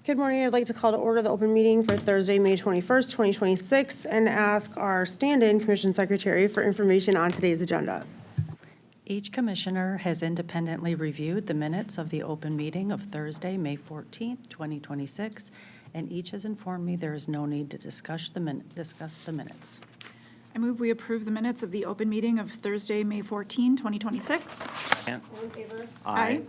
Good morning. I'd like to call to order the open meeting for Thursday, May 21st, 2026, and ask our stand-in Commission Secretary for information on today's agenda. Each commissioner has independently reviewed the minutes of the open meeting of Thursday, May 14th, 2026, and each has informed me there is no need to discuss the minutes. I move we approve the minutes of the open meeting of Thursday, May 14, 2026. Second. All in favor? Aye.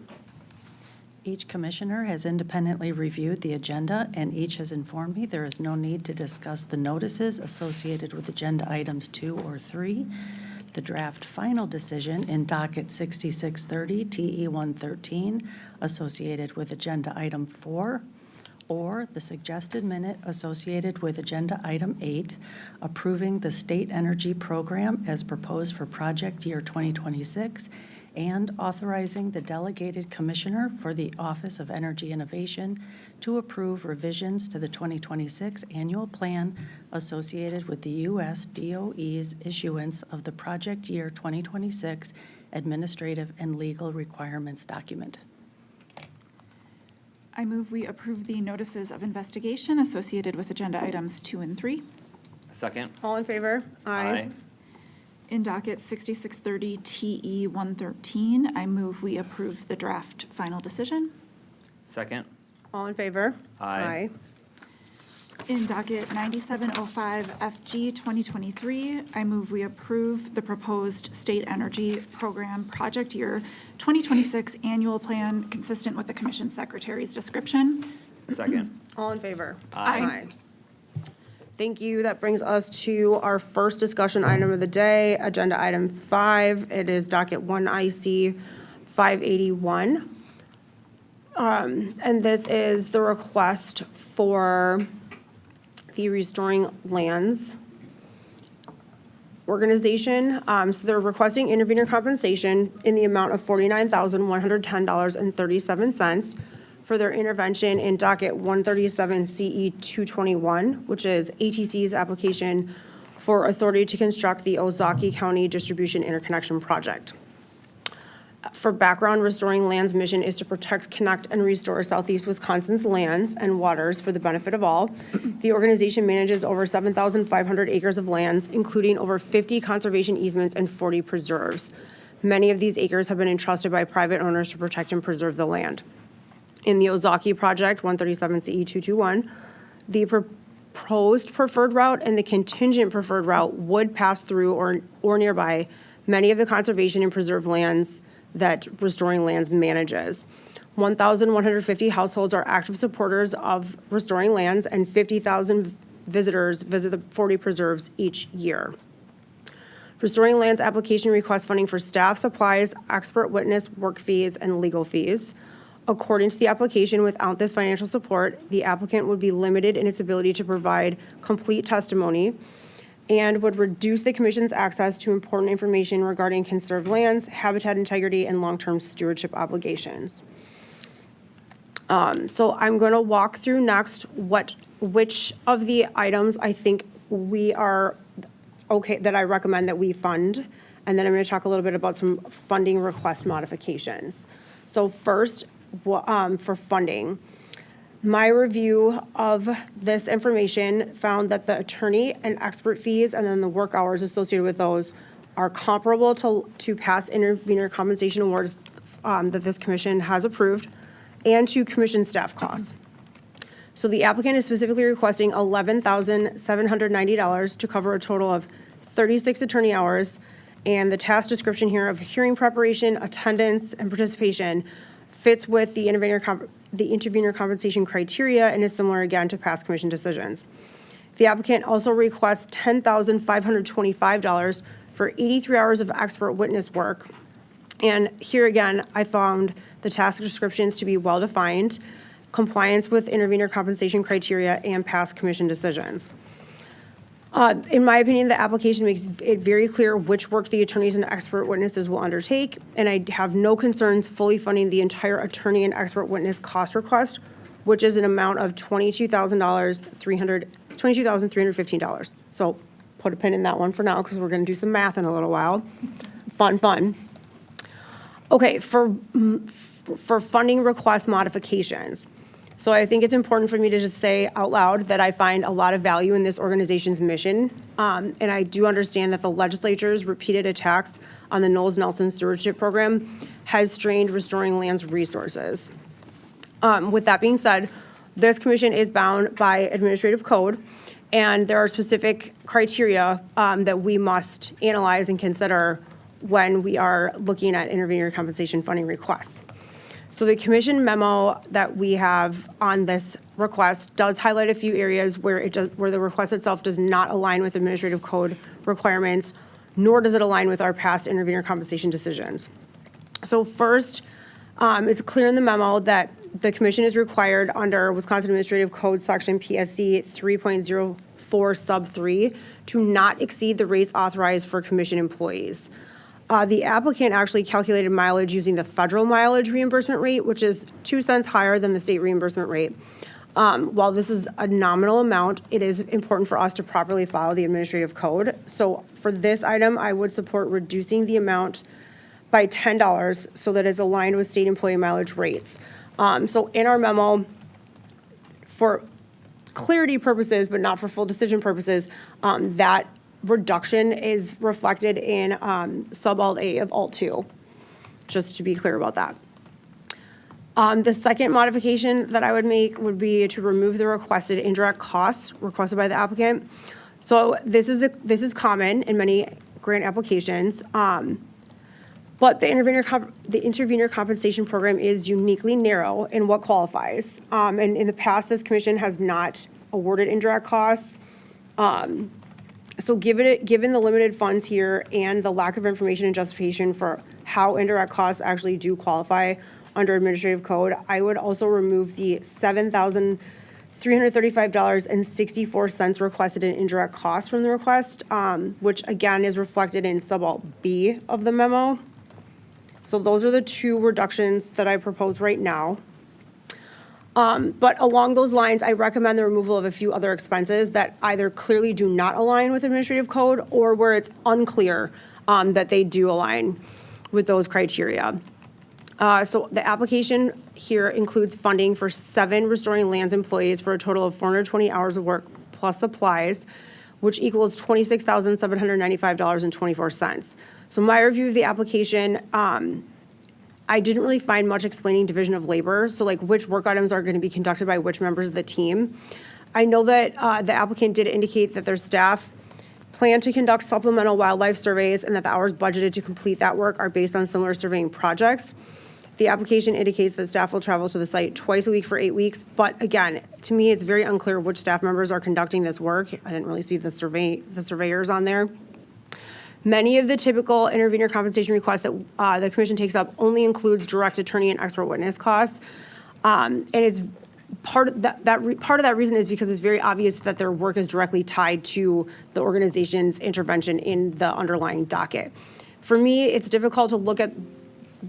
Each commissioner has independently reviewed the agenda, and each has informed me there is no need to discuss the notices associated with agenda items 2 or 3, the draft final decision in docket 6630 TE 113 associated with agenda item 4, or the suggested minute associated with agenda item 8, approving the state energy program as proposed for project year 2026, and authorizing the delegated commissioner for the Office of Energy Innovation to approve revisions to the 2026 annual plan associated with the U.S. DOE's issuance of the project year 2026 administrative and legal requirements document. I move we approve the notices of investigation associated with agenda items 2 and 3. Second. All in favor? In docket 6630 TE 113, I move we approve the draft final decision. Second. All in favor? Aye. In docket 9705 FG 2023, I move we approve the proposed state energy program project year 2026 annual plan consistent with the commission secretary's description. Second. All in favor? Aye. Thank you. That brings us to our first discussion item of the day, agenda item 5. It is docket 1 IC 581. And this is the request for the Restoring Lands organization. So they're requesting intervenor compensation in the amount of $49,110.37 for their intervention in docket 137 CE 221, which is ATC's application for authority to construct the Ozaukee County Distribution Interconnection Project. For background, Restoring Lands' mission is to protect, connect, and restore Southeast Wisconsin's lands and waters for the benefit of all. The organization manages over 7,500 acres of lands, including over 50 conservation easements and 40 preserves. Many of these acres have been entrusted by private owners to protect and preserve the land. In the Ozaukee project, 137 CE 221, the proposed preferred route and the contingent preferred route would pass through or nearby many of the conservation and preserved lands that Restoring Lands manages. 1,150 households are active supporters of Restoring Lands, and 50,000 visitors visit the 40 preserves each year. Restoring Lands application requests funding for staff, supplies, expert witness, work fees, and legal fees. According to the application, without this financial support, the applicant would be limited in its ability to provide complete testimony and would reduce the commission's access to important information regarding conserved lands, habitat integrity, and long-term stewardship obligations. So I'm going to walk through next which of the items I think we are okay, that I recommend that we fund, and then I'm going to talk a little bit about some funding request modifications. So first, for funding, my review of this information found that the attorney and expert fees and then the work hours associated with those are comparable to past intervenor compensation awards that this commission has approved and to commission staff costs. So the applicant is specifically requesting $11,790 to cover a total of 36 attorney hours, and the task description here of hearing preparation, attendance, and participation fits with the intervenor compensation criteria and is similar again to past commission decisions. The applicant also requests $10,525 for 83 hours of expert witness work. And here again, I found the task descriptions to be well-defined, compliance with intervenor compensation criteria and past commission decisions. In my opinion, the application makes it very clear which work the attorneys and expert witnesses will undertake, and I have no concerns fully funding the entire attorney and expert witness cost request, which is an amount of $22,315. So put a pin in that one for now because we're going to do some math in a little while. Fun. Okay, for funding request modifications. So I think it's important for me to just say out loud that I find a lot of value in this organization's mission. And I do understand that the legislature's repeated attacks on the Knowles Nelson Stewardship Program has strained Restoring Land's resources. With that being said, this commission is bound by administrative code, and there are specific criteria that we must analyze and consider when we are looking at intervenor compensation funding requests. So the commission memo that we have on this request does highlight a few areas where where the request itself does not align with administrative code requirements, nor does it align with our past intervenor compensation decisions. So first, it's clear in the memo that the commission is required under Wisconsin Administrative Code Section PSC 3.04 sub 3 to not exceed the rates authorized for commission employees. The applicant actually calculated mileage using the federal mileage reimbursement rate, which is 2 cents higher than the state reimbursement rate. While this is a nominal amount, it is important for us to properly follow the administrative code. So for this item, I would support reducing the amount by $10 so that it's aligned with state employee mileage rates. So in our memo, for clarity purposes, but not for full decision purposes, that reduction is reflected in sub-alt A of alt 2, just to be clear about that. The second modification that I would make would be to remove the requested indirect costs requested by the applicant. So this is common in many grant applications, but the intervenor compensation program is uniquely narrow in what qualifies. And in the past, this commission has not awarded indirect costs. So given the limited funds here and the lack of information and justification for how indirect costs actually do qualify under administrative code, I would also remove the $7,335.64 requested in indirect costs from the request, which again is reflected in sub-alt B of the memo. So those are the two reductions that I propose right now. But along those lines, I recommend the removal of a few other expenses that either clearly do not align with administrative code or where it's unclear that they do align with those criteria. So the application here includes funding for 7 Restoring Lands employees for a total of 420 hours of work plus supplies, which equals $26,795.24. So my review of the application, I didn't really find much explaining division of labor, so like which work items are going to be conducted by which members of the team. I know that the applicant did indicate that their staff plan to conduct supplemental wildlife surveys and that the hours budgeted to complete that work are based on similar surveying projects. The application indicates that staff will travel to the site twice a week for 8 weeks, but again, to me, it's very unclear which staff members are conducting this work. I didn't really see the surveyors on there. Many of the typical intervenor compensation requests that the commission takes up only includes direct attorney and expert witness costs. And it's part of that reason is because it's very obvious that their work is directly tied to the organization's intervention in the underlying docket. For me, it's difficult to look at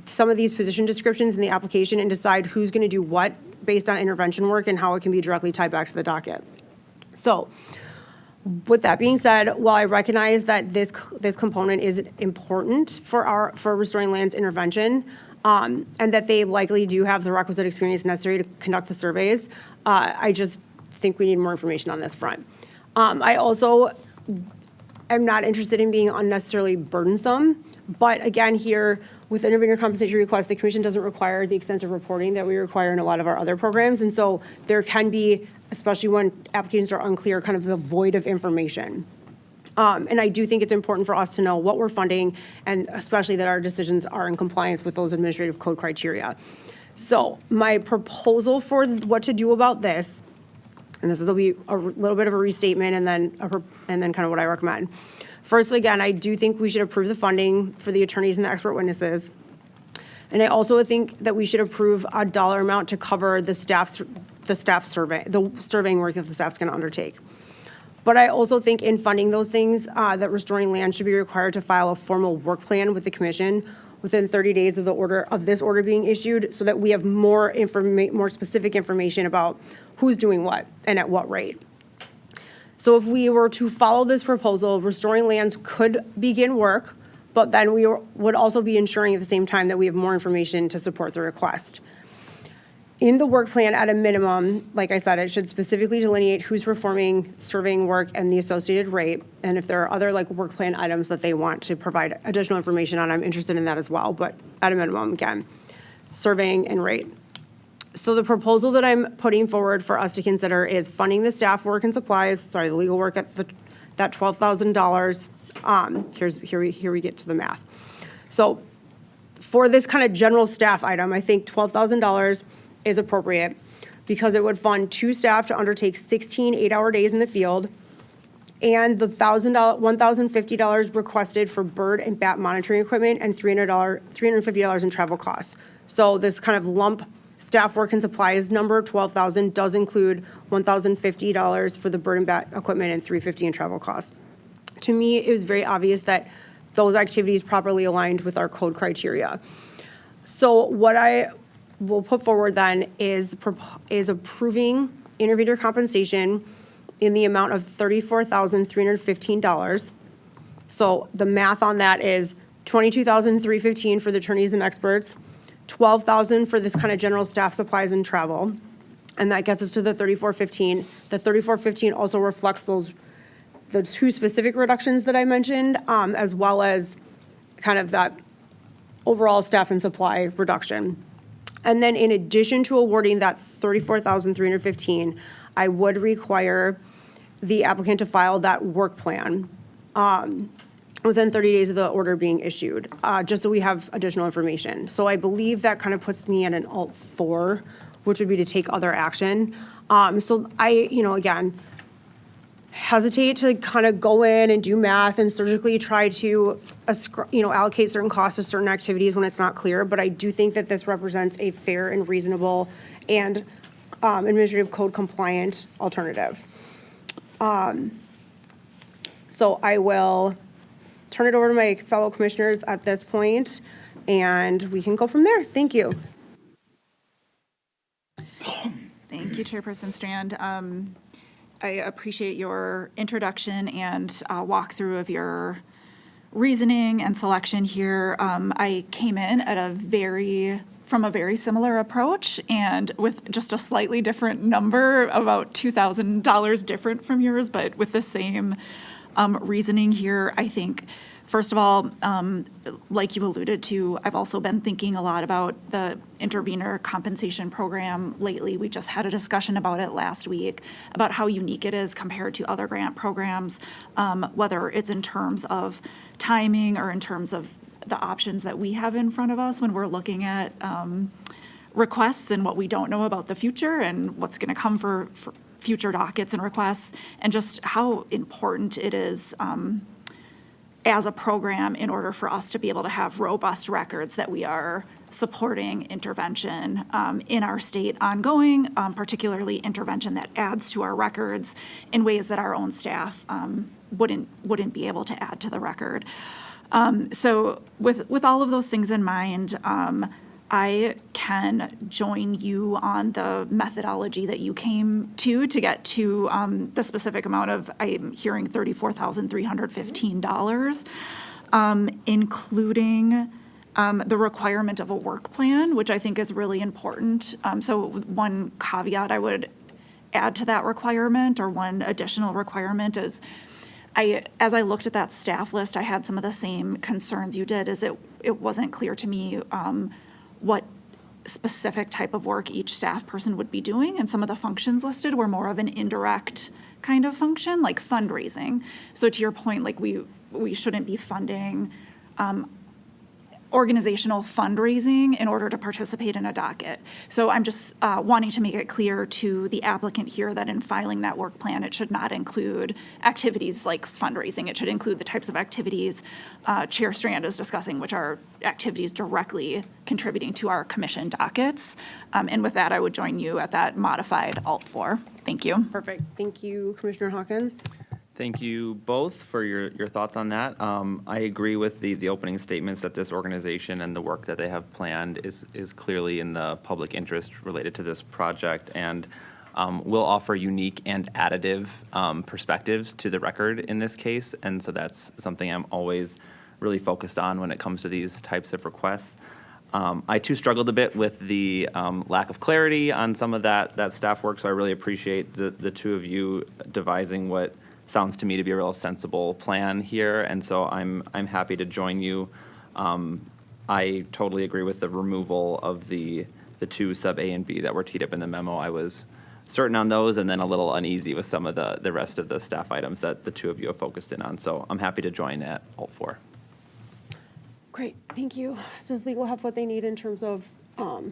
some of these position descriptions in the application and decide who's going to do what based on intervention work and how it can be directly tied back to the docket. So with that being said, while I recognize that this component is important for Restoring Land's intervention, and that they likely do have the requisite experience necessary to conduct the surveys, I just think we need more information on this front. I also am not interested in being unnecessarily burdensome, but again here, with intervenor compensation requests, the commission doesn't require the extensive reporting that we require in a lot of our other programs, and so there can be, especially when applications are unclear, kind of the void of information. And I do think it's important for us to know what we're funding, and especially that our decisions are in compliance with those administrative code criteria. So my proposal for what to do about this, and this will be a little bit of a restatement and then kind of what I recommend. First, again, I do think we should approve the funding for the attorneys and the expert witnesses. And I also think that we should approve a dollar amount to cover the surveying work that the staff's going to undertake. But I also think in funding those things, that Restoring Land should be required to file a formal work plan with the commission within 30 days of this order being issued, so that we have more specific information about who's doing what and at what rate. So if we were to follow this proposal, Restoring Lands could begin work, but then we would also be ensuring at the same time that we have more information to support the request. In the work plan, at a minimum, like I said, it should specifically delineate who's performing surveying work and the associated rate. And if there are other like work plan items that they want to provide additional information on, I'm interested in that as well. But at a minimum, again, surveying and rate. So the proposal that I'm putting forward for us to consider is funding the staff work and supplies, the legal work at that $12,000. Here we get to the math. So for this kind of general staff item, I think $12,000 is appropriate because it would fund 2 staff to undertake 16 8-hour days in the field and the $1,050 requested for bird and bat monitoring equipment and $350 in travel costs. So this kind of lump staff work and supplies number, $12,000, does include $1,050 for the bird and bat equipment and $350 in travel costs. To me, it was very obvious that those activities properly aligned with our code criteria. So what I will put forward then is approving intervenor compensation in the amount of $34,315. So the math on that is $22,315 for the attorneys and experts, $12,000 for this kind of general staff supplies and travel, and that gets us to the $34,515. The $34,515 also reflects the 2 specific reductions that I mentioned, as well as kind of that overall staff and supply reduction. And then in addition to awarding that $34,315, I would require the applicant to file that work plan within 30 days of the order being issued, just so we have additional information. So I believe that kind of puts me at an Alt 4, which would be to take other action. So I, again, hesitate to kind of go in and do math and surgically try to, allocate certain costs to certain activities when it's not clear. But I do think that this represents a fair and reasonable and administrative code compliant alternative. So I will turn it over to my fellow commissioners at this point, and we can go from there. Thank you. Thank you, Chairperson Strand. I appreciate your introduction and walkthrough of your reasoning and selection here. I came in from a very similar approach and with just a slightly different number, about $2,000 different from yours, but with the same reasoning here. I think, first of all, like you alluded to, I've also been thinking a lot about the Intervenor Compensation Program lately. We just had a discussion about it last week, about how unique it is compared to other grant programs, whether it's in terms of timing or in terms of the options that we have in front of us when we're looking at requests and what we don't know about the future and what's going to come for future dockets and requests, and just how important it is as a program in order for us to be able to have robust records that we are supporting intervention in our state ongoing, particularly intervention that adds to our records in ways that our own staff wouldn't be able to add to the record. So with all of those things in mind, I can join you on the methodology that you came to get to the specific amount of, I'm hearing $34,315, including the requirement of a work plan, which I think is really important. So one caveat I would add to that requirement, or one additional requirement, is as I looked at that staff list, I had some of the same concerns you did, is it wasn't clear to me what specific type of work each staff person would be doing, and some of the functions listed were more of an indirect kind of function, like fundraising. So to your point, like we shouldn't be funding organizational fundraising in order to participate in a docket. So I'm just wanting to make it clear to the applicant here that in filing that work plan, it should not include activities like fundraising. It should include the types of activities Chair Strand is discussing, which are activities directly contributing to our commission dockets. And with that, I would join you at that modified Alt 4. Thank you. Perfect. Thank you, Commissioner Hawkins. Thank you both for your thoughts on that. I agree with the opening statements that this organization and the work that they have planned is clearly in the public interest related to this project, and will offer unique and additive perspectives to the record in this case. And so that's something I'm always really focused on when it comes to these types of requests. I too struggled a bit with the lack of clarity on some of that staff work, so I really appreciate the two of you devising what sounds to me to be a real sensible plan here, and so I'm happy to join you. I totally agree with the removal of the two sub A and B that were teed up in the memo. I was certain on those and then a little uneasy with some of the rest of the staff items that the two of you have focused in on, so I'm happy to join at all four. Great, thank you. Does legal have what they need in terms of, at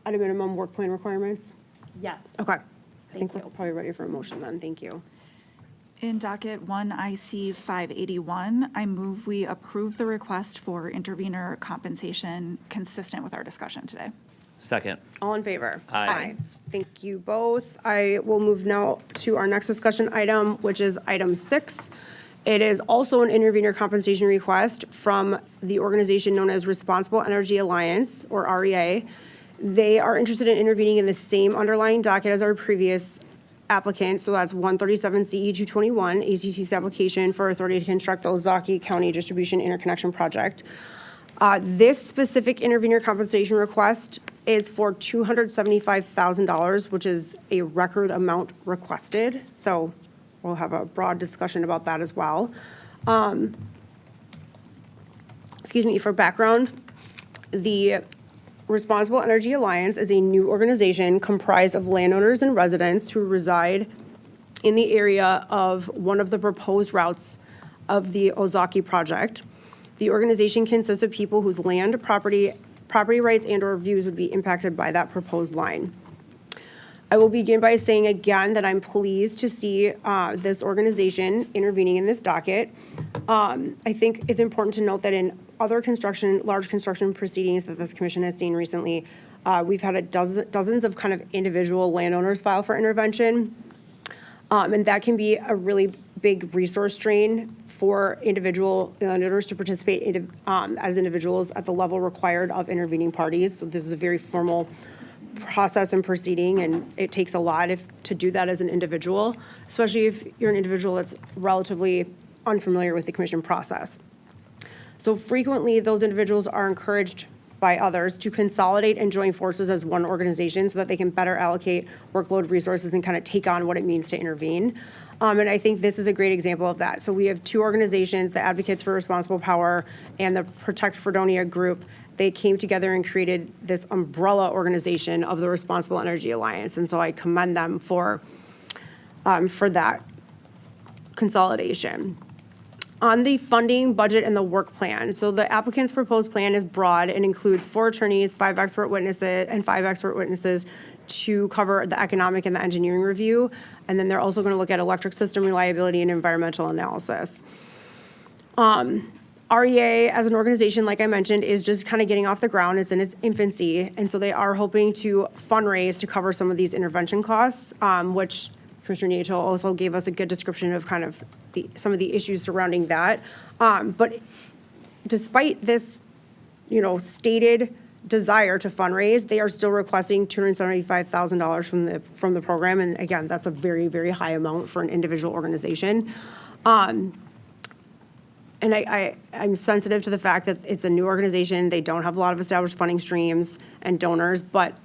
a minimum, work plan requirements? Yes. Okay. I think we're probably ready for a motion then, thank you. In docket 1 IC 581, I move we approve the request for intervenor compensation consistent with our discussion today. Second. All in favor? Aye. Thank you both. I will move now to our next discussion item, which is item 6. It is also an intervenor compensation request from the organization known as Responsible Energy Alliance, or REA. They are interested in intervening in the same underlying docket as our previous applicant, so that's 137 CE 221, ACT's application for authority to construct the Ozaukee County Distribution Interconnection Project. This specific intervenor compensation request is for $275,000, which is a record amount requested, so we'll have a broad discussion about that as well. For background, the Responsible Energy Alliance is a new organization comprised of landowners and residents who reside in the area of one of the proposed routes of the Ozaukee project. The organization consists of people whose land, property rights, and/or views would be impacted by that proposed line. I will begin by saying again that I'm pleased to see this organization intervening in this docket. I think it's important to note that in other large construction proceedings that this commission has seen recently, we've had dozens of kind of individual landowners file for intervention. And that can be a really big resource drain for individual landowners to participate as individuals at the level required of intervening parties. So this is a very formal process and proceeding, and it takes a lot to do that as an individual, especially if you're an individual that's relatively unfamiliar with the commission process. So frequently, those individuals are encouraged by others to consolidate and join forces as one organization so that they can better allocate workload, resources, and kind of take on what it means to intervene. And I think this is a great example of that. So we have two organizations, the Advocates for Responsible Power and the Protect Fredonia group. They came together and created this umbrella organization of the Responsible Energy Alliance. And so I commend them for that consolidation. On the funding, budget, and the work plan. So the applicant's proposed plan is broad and includes 4 attorneys, 5 expert witnesses to cover the economic and the engineering review. And then they're also going to look at electric system reliability and environmental analysis. REA, as an organization, like I mentioned, is just kind of getting off the ground. It's in its infancy. And so they are hoping to fundraise to cover some of these intervention costs, which Commissioner Nieto also gave us a good description of kind of some of the issues surrounding that. But despite this, stated desire to fundraise, they are still requesting $275,000 from the program. And again, that's a very, very high amount for an individual organization. And I'm sensitive to the fact that it's a new organization. They don't have a lot of established funding streams and donors, but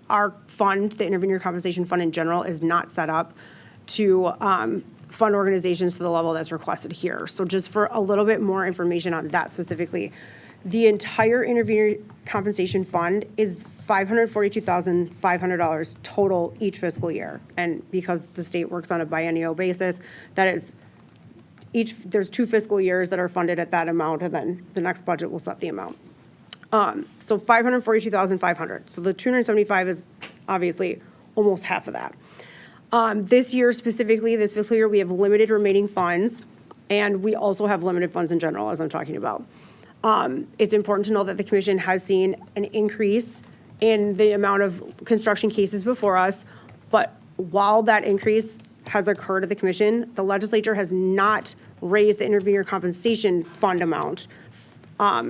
our fund, the Intervenor Compensation Fund in general, is not set up to fund organizations to the level that's requested here. So just for a little bit more information on that specifically, the entire Intervenor Compensation Fund is $542,500 total each fiscal year. And because the state works on a biennial basis, that is there's 2 fiscal years that are funded at that amount, and then the next budget will set the amount. So $542,500. So the 275 is obviously almost half of that. This year specifically, this fiscal year, we have limited remaining funds, and we also have limited funds in general, as I'm talking about. It's important to know that the commission has seen an increase in the amount of construction cases before us, but while that increase has occurred at the commission, the legislature has not raised the Intervenor Compensation Fund amount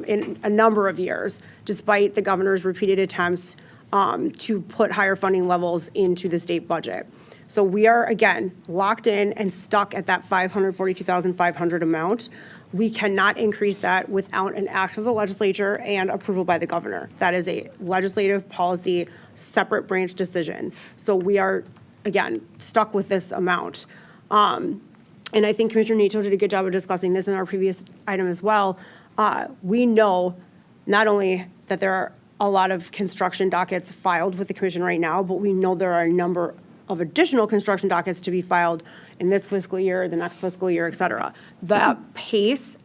in a number of years, despite the governor's repeated attempts to put higher funding levels into the state budget. So we are, again, locked in and stuck at that $542,500 amount. We cannot increase that without an act of the legislature and approval by the governor. That is a legislative policy, separate branch decision. So we are, again, stuck with this amount. And I think Commissioner Nato did a good job of discussing this in our previous item as well. We know not only that there are a lot of construction dockets filed with the commission right now, but we know there are a number of additional construction dockets to be filed in this fiscal year, the next fiscal year, et cetera. That pace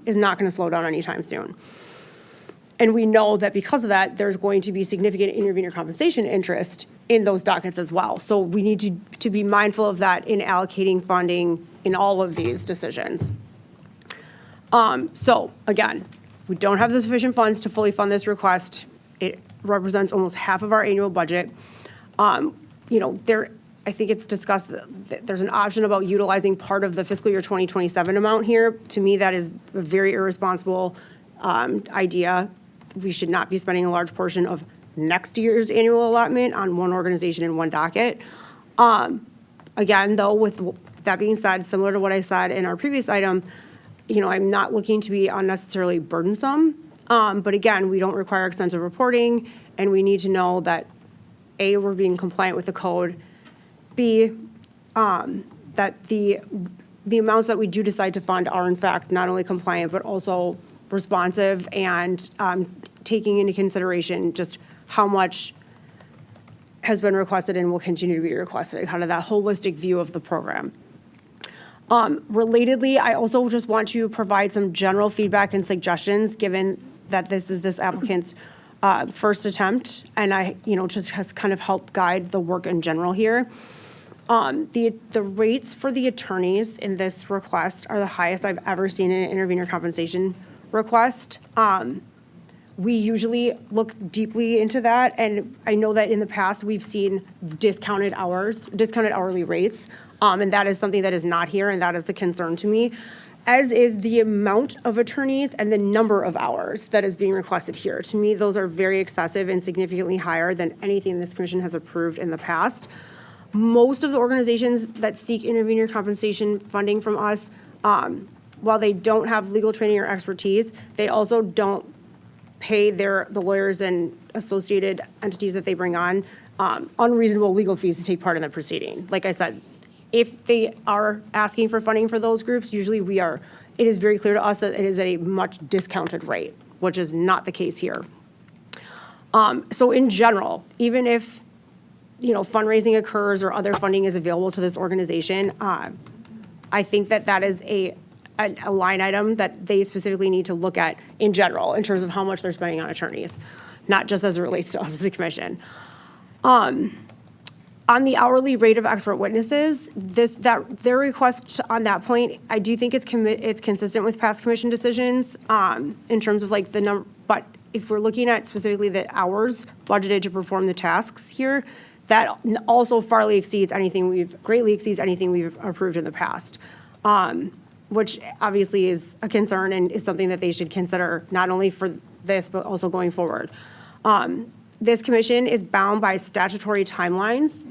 is not going to slow down anytime soon. And we know that because of that, there's going to be significant intervenor compensation interest in those dockets as well. So we need to be mindful of that in allocating funding in all of these decisions. So again, we don't have the sufficient funds to fully fund this request. It represents almost half of our annual budget. I think it's discussed that there's an option about utilizing part of the fiscal year 2027 amount here. To me, that is a very irresponsible idea. We should not be spending a large portion of next year's annual allotment on one organization and one docket. Again, though, with that being said, similar to what I said in our previous item, I'm not looking to be unnecessarily burdensome. But again, we don't require extensive reporting, and we need to know that A, we're being compliant with the code, B, that the amounts that we do decide to fund are in fact not only compliant, but also responsive and taking into consideration just how much has been requested and will continue to be requested, kind of that holistic view of the program. Relatedly, I also just want to provide some general feedback and suggestions, given that this is this applicant's first attempt, and just has kind of helped guide the work in general here. The rates for the attorneys in this request are the highest I've ever seen in an intervenor compensation request. We usually look deeply into that, and I know that in the past we've seen discounted hourly rates, and that is something that is not here, and that is the concern to me, as is the amount of attorneys and the number of hours that is being requested here. To me, those are very excessive and significantly higher than anything this commission has approved in the past. Most of the organizations that seek intervenor compensation funding from us, while they don't have legal training or expertise, they also don't pay the lawyers and associated entities that they bring on unreasonable legal fees to take part in the proceeding. Like I said, if they are asking for funding for those groups, usually it is very clear to us that it is at a much discounted rate, which is not the case here. So in general, even if fundraising occurs or other funding is available to this organization, I think that is a line item that they specifically need to look at in general in terms of how much they're spending on attorneys, not just as it relates to us as a commission. On the hourly rate of expert witnesses, their request on that point, I do think it's consistent with past commission decisions in terms of like the number. But if we're looking at specifically the hours budgeted to perform the tasks here, that also greatly exceeds anything we've approved in the past, which obviously is a concern and is something that they should consider not only for this but also going forward. This commission is bound by statutory timelines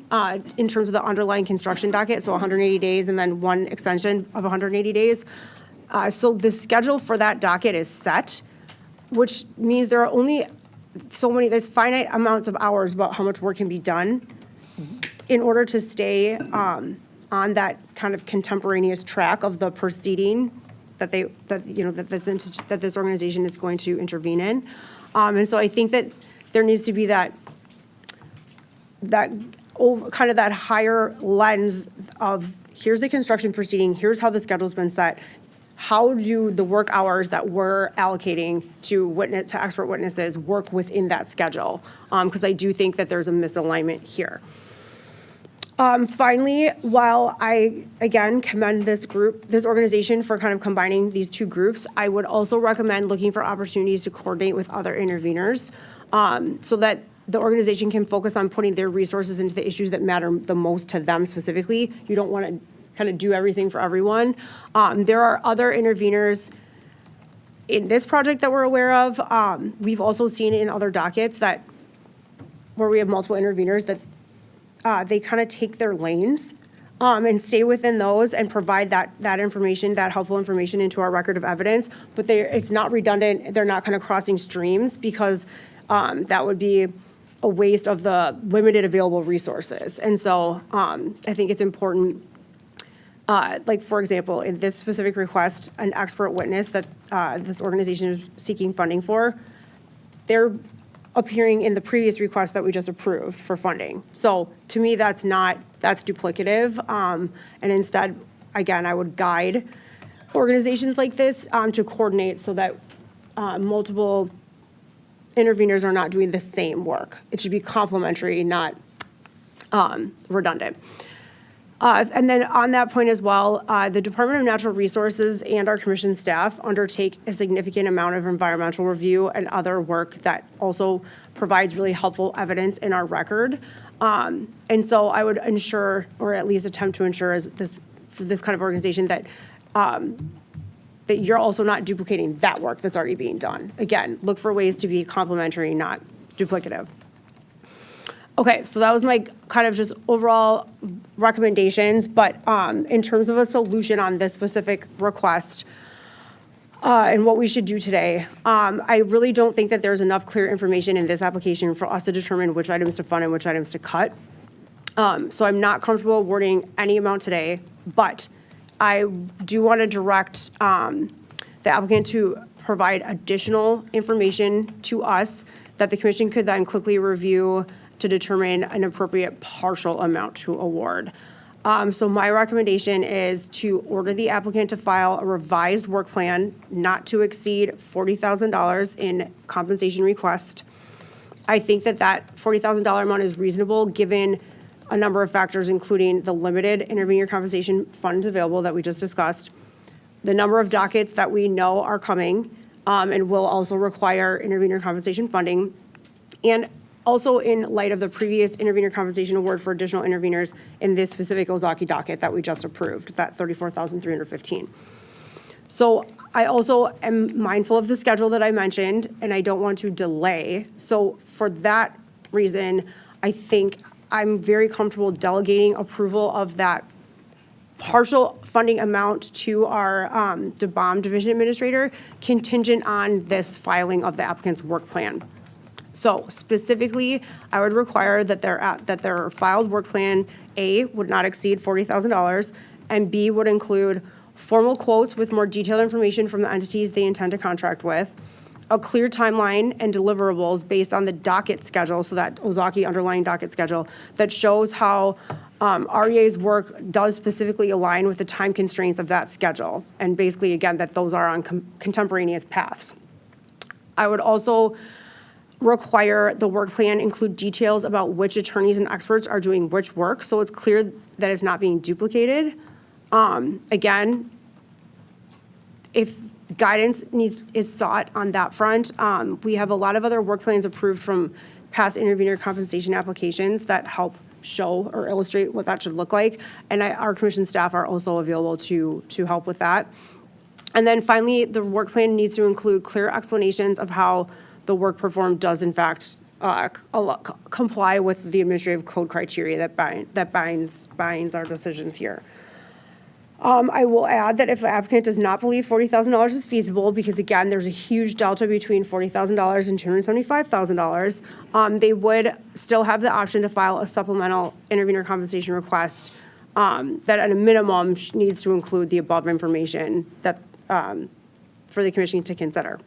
in terms of the underlying construction docket, so 180 days and then one extension of 180 days. So the schedule for that docket is set, which means there are only there's finite amounts of hours about how much work can be done in order to stay on that kind of contemporaneous track of the proceeding that this organization is going to intervene in. And so I think that there needs to be that higher lens of here's the construction proceeding, here's how the schedule's been set. How do the work hours that we're allocating to expert witnesses work within that schedule? Because I do think that there's a misalignment here. Finally, while I, again, commend this organization for kind of combining these two groups, I would also recommend looking for opportunities to coordinate with other interveners so that the organization can focus on putting their resources into the issues that matter the most to them specifically. You don't want to kind of do everything for everyone. There are other interveners in this project that we're aware of. We've also seen in other dockets where we have multiple interveners that they kind of take their lanes and stay within those and provide that information, that helpful information into our record of evidence, but it's not redundant, they're not kind of crossing streams, because that would be a waste of the limited available resources. And so I think it's important, like, for example, in this specific request, an expert witness that this organization is seeking funding for, they're appearing in the previous request that we just approved for funding. So to me, that's duplicative. And instead, again, I would guide organizations like this to coordinate so that multiple interveners are not doing the same work. It should be complementary, not redundant. And then on that point as well, the Department of Natural Resources and our commission staff undertake a significant amount of environmental review and other work that also provides really helpful evidence in our record. And so I would ensure, or at least attempt to ensure, for this kind of organization, that that you're also not duplicating that work that's already being done. Again, look for ways to be complementary, not duplicative. Okay, so that was my kind of just overall recommendations, but in terms of a solution on this specific request and what we should do today, I really don't think that there's enough clear information in this application for us to determine which items to fund and which items to cut. So I'm not comfortable awarding any amount today, but I do want to direct the applicant to provide additional information to us that the commission could then quickly review to determine an appropriate partial amount to award. So my recommendation is to order the applicant to file a revised work plan not to exceed $40,000 in compensation request. I think that $40,000 amount is reasonable given a number of factors, including the limited intervenor compensation funds available that we just discussed, the number of dockets that we know are coming and will also require intervenor compensation funding, and also in light of the previous intervenor compensation award for additional intervenors in this specific Ozaki docket that we just approved, that $34,315. So I also am mindful of the schedule that I mentioned, and I don't want to delay. So for that reason, I think I'm very comfortable delegating approval of that partial funding amount to our DBOM division administrator, contingent on this filing of the applicant's work plan. So specifically, I would require that their filed work plan, A, would not exceed $40,000, and B, would include formal quotes with more detailed information from the entities they intend to contract with, a clear timeline and deliverables based on the docket schedule, so that Ozaki underlying docket schedule, that shows how REA's work does specifically align with the time constraints of that schedule. And basically, again, that those are on contemporaneous paths. I would also require the work plan include details about which attorneys and experts are doing which work, so it's clear that it's not being duplicated. Again, if guidance is sought on that front, we have a lot of other work plans approved from past intervenor compensation applications that help show or illustrate what that should look like, and our commission staff are also available to help with that. And then finally, the work plan needs to include clear explanations of how the work performed does in fact comply with the administrative code criteria that binds our decisions here. I will add that if the applicant does not believe $40,000 is feasible, because again, there's a huge delta between $40,000 and $275,000, they would still have the option to file a supplemental intervenor compensation request that at a minimum needs to include the above information that for the commission to consider.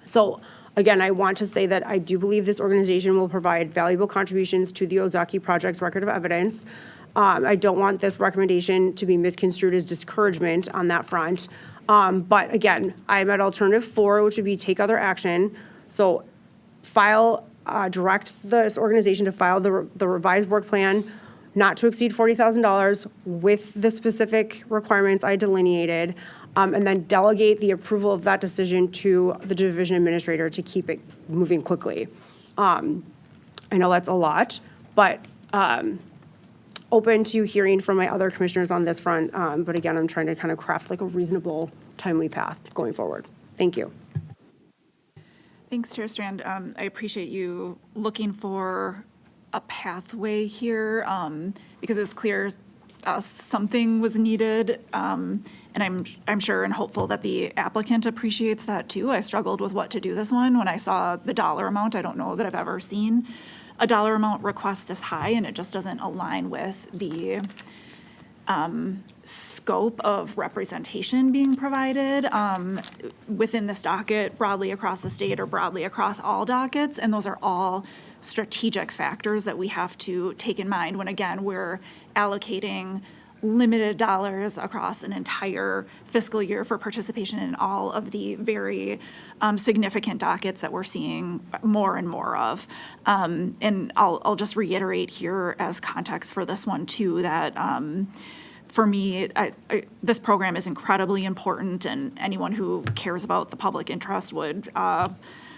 So again, I want to say that I do believe this organization will provide valuable contributions to the Ozaki project's record of evidence. I don't want this recommendation to be misconstrued as discouragement on that front. But again, I'm at alternative 4, which would be take other action. So direct this organization to file the revised work plan not to exceed $40,000 with the specific requirements I delineated, and then delegate the approval of that decision to the division administrator to keep it moving quickly. I know that's a lot, but open to hearing from my other commissioners on this front. But again, I'm trying to kind of craft like a reasonable, timely path going forward. Thank you. Thanks, Chair Strand. I appreciate you looking for a pathway here because it was clear something was needed. And I'm sure and hopeful that the applicant appreciates that too. I struggled with what to do this one. When I saw the dollar amount, I don't know that I've ever seen a dollar amount request this high, and it just doesn't align with the scope of representation being provided within this docket broadly across the state or broadly across all dockets. And those are all strategic factors that we have to take in mind when, again, we're allocating limited dollars across an entire fiscal year for participation in all of the very significant dockets that we're seeing more and more of. And I'll just reiterate here as context for this one too, that for me, this program is incredibly important, and anyone who cares about the public interest would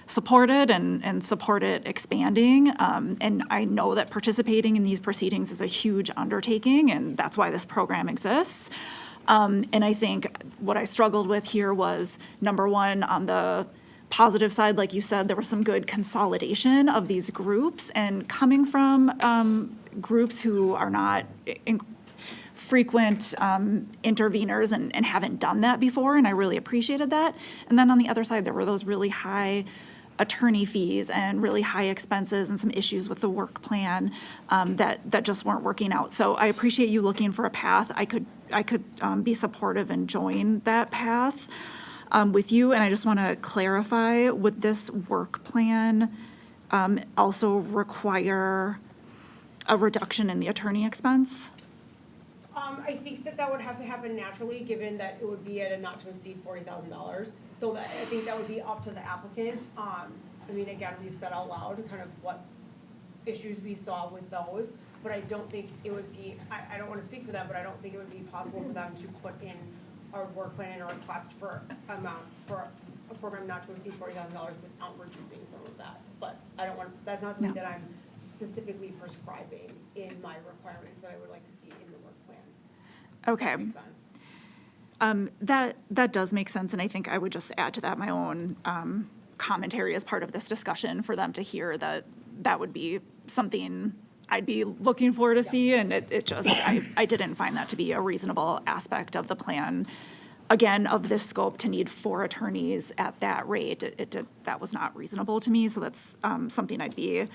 support it and support it expanding. And I know that participating in these proceedings is a huge undertaking, and that's why this program exists. And I think what I struggled with here was, number one, on the positive side, like you said, there was some good consolidation of these groups, and coming from groups who are not frequent interveners and haven't done that before, and I really appreciated that. And then on the other side, there were those really high attorney fees and really high expenses and some issues with the work plan that just weren't working out. So I appreciate you looking for a path. I could be supportive and join that path with you. And I just want to clarify, would this work plan also require a reduction in the attorney expense? I think that would have to happen naturally, given that it would be at a not to exceed $40,000. So that, I think that would be up to the applicant. I mean, again, we've said out loud kind of what issues we saw with those, but I don't think it would be, I don't want to speak for them, but I don't think it would be possible for them to put in our work plan and a request for amount for a program not to exceed $40,000 without reducing some of that. But I don't want, that's not something that I'm specifically prescribing in my requirements that I would like to see in the work plan. Okay. That makes sense. That does make sense, and I think I would just add to that my own commentary as part of this discussion for them to hear that that would be something I'd be looking for to see, and it just, I didn't find that to be a reasonable aspect of the plan. Again, of this scope, to need 4 attorneys at that rate, that was not reasonable to me, so that's something I'd be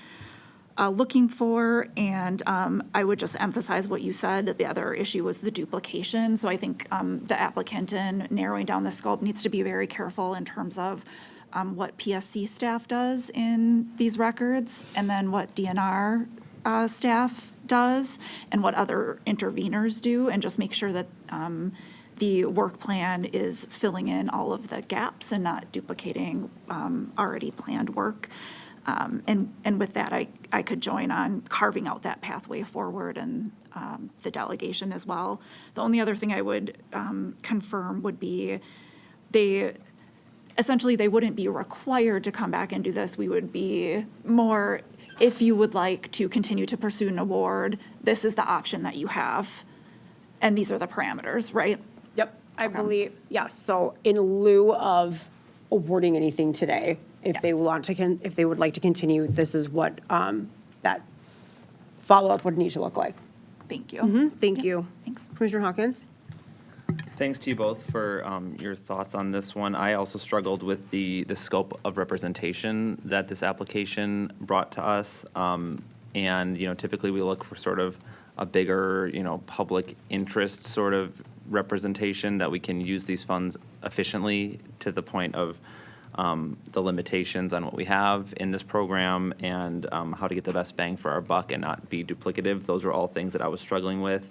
looking for. And I would just emphasize what you said, that the other issue was the duplication. So I think the applicant in narrowing down the scope needs to be very careful in terms of what PSC staff does in these records, and then what DNR staff does, and what other interveners do, and just make sure that the work plan is filling in all of the gaps and not duplicating already planned work. And with that, I could join on carving out that pathway forward and the delegation as well. The only other thing I would confirm would be essentially they wouldn't be required to come back and do this. We would be more, if you would like to continue to pursue an award, this is the option that you have. And these are the parameters, right? Yep, I believe, yes. So in lieu of awarding anything today, if they Yes. want to, if they would like to continue, this is what that follow-up would need to look like. Thank you. Thank you. Thanks. Commissioner Hawkins? Thanks to you both for your thoughts on this one. I also struggled with the scope of representation that this application brought to us. And, typically we look for sort of a bigger, public interest sort of representation, that we can use these funds efficiently to the point of the limitations on what we have in this program, and how to get the best bang for our buck and not be duplicative. Those are all things that I was struggling with.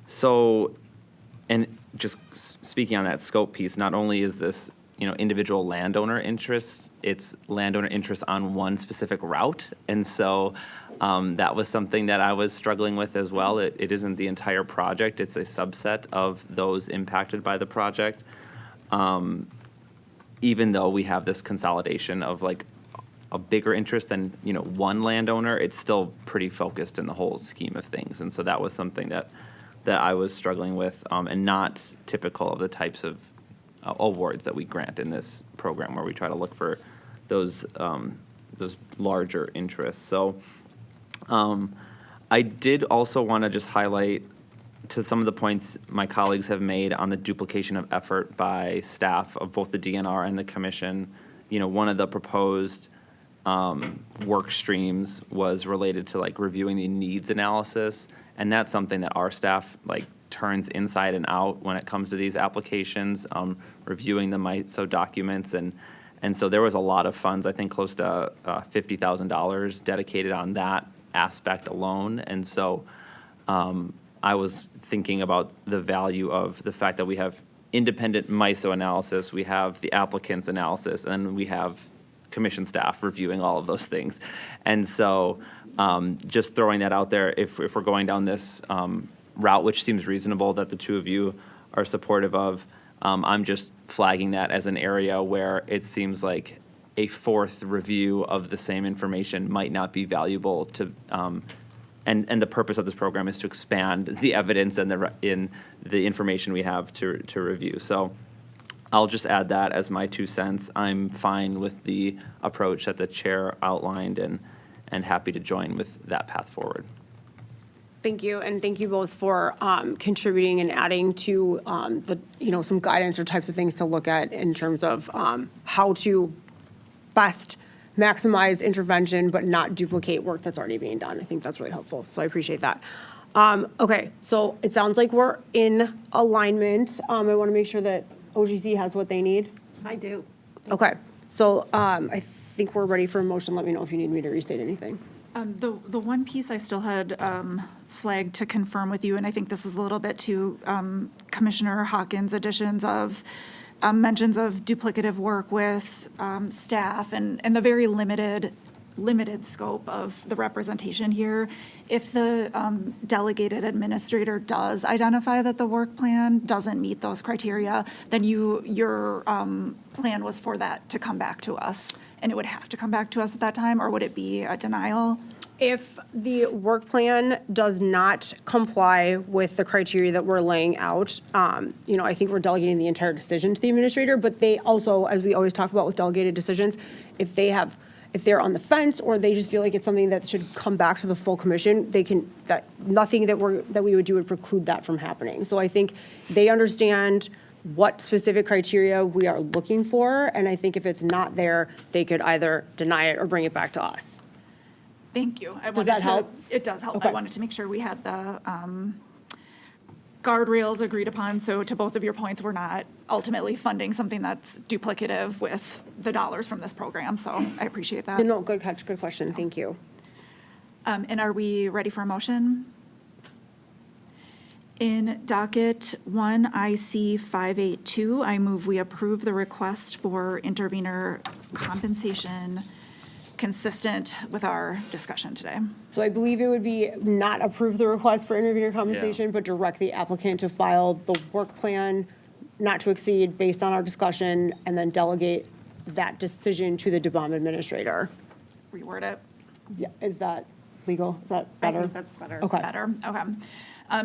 So, and just speaking on that scope piece, not only is this, individual landowner interests, it's landowner interests on one specific route. And so that was something that I was struggling with as well. It isn't the entire project, it's a subset of those impacted by the project. Even though we have this consolidation of like a bigger interest than, one landowner, it's still pretty focused in the whole scheme of things. And so that was something that I was struggling with, and not typical of the types of awards that we grant in this program, where we try to look for those larger interests. So I did also want to just highlight to some of the points my colleagues have made on the duplication of effort by staff of both the DNR and the commission. You know, one of the proposed work streams was related to like reviewing the needs analysis, and that's something that our staff like turns inside and out when it comes to these applications, reviewing the MISO documents, and so there was a lot of funds, I think close to $50,000 dedicated on that aspect alone, and so I was thinking about the value of the fact that we have independent MISO analysis, we have the applicant's analysis, and then we have commission staff reviewing all of those things. And so just throwing that out there, if we're going down this route, which seems reasonable that the two of you are supportive of, I'm just flagging that as an area where it seems like a fourth review of the same information might not be valuable to, and the purpose of this program is to expand the evidence and the information we have to review. So I'll just add that as my 2 cents. I'm fine with the approach that the chair outlined and happy to join with that path forward. Thank you, and thank you both for contributing and adding to some guidance or types of things to look at in terms of how to best maximize intervention but not duplicate work that's already being done. I think that's really helpful, so I appreciate that. Okay, so it sounds like we're in alignment. I want to make sure that OGC has what they need. I do. Okay, so I think we're ready for a motion. Let me know if you need me to restate anything. The one piece I still had flagged to confirm with you, and I think this is a little bit to Commissioner Hawkins' additions of mentions of duplicative work with staff and the very limited scope of the representation here. If the delegated administrator does identify that the work plan doesn't meet those criteria, then your plan was for that to come back to us, and it would have to come back to us at that time, or would it be a denial? If the work plan does not comply with the criteria that we're laying out, I think we're delegating the entire decision to the administrator, but they also, as we always talk about with delegated decisions, if they're on the fence or they just feel like it's something that should come back to the full commission, nothing that we would do would preclude that from happening. So I think they understand what specific criteria we are looking for, and I think if it's not there, they could either deny it or bring it back to us. Thank you. Does that help? It does help. Okay. I wanted to make sure we had the guardrails agreed upon, so to both of your points, we're not ultimately funding something that's duplicative with the dollars from this program, so I appreciate that. No, good catch, good question, thank you. And are we ready for a motion? In docket 1 IC 582, I move we approve the request for intervenor compensation consistent with our discussion today. So I believe it would be not approve the request for intervenor compensation, but direct the applicant to file the work plan not to exceed based on our discussion, and then delegate that decision to the DBOM administrator. Reword it. Yeah, is that legal? Is that I better? think that's better. Okay. Better, okay.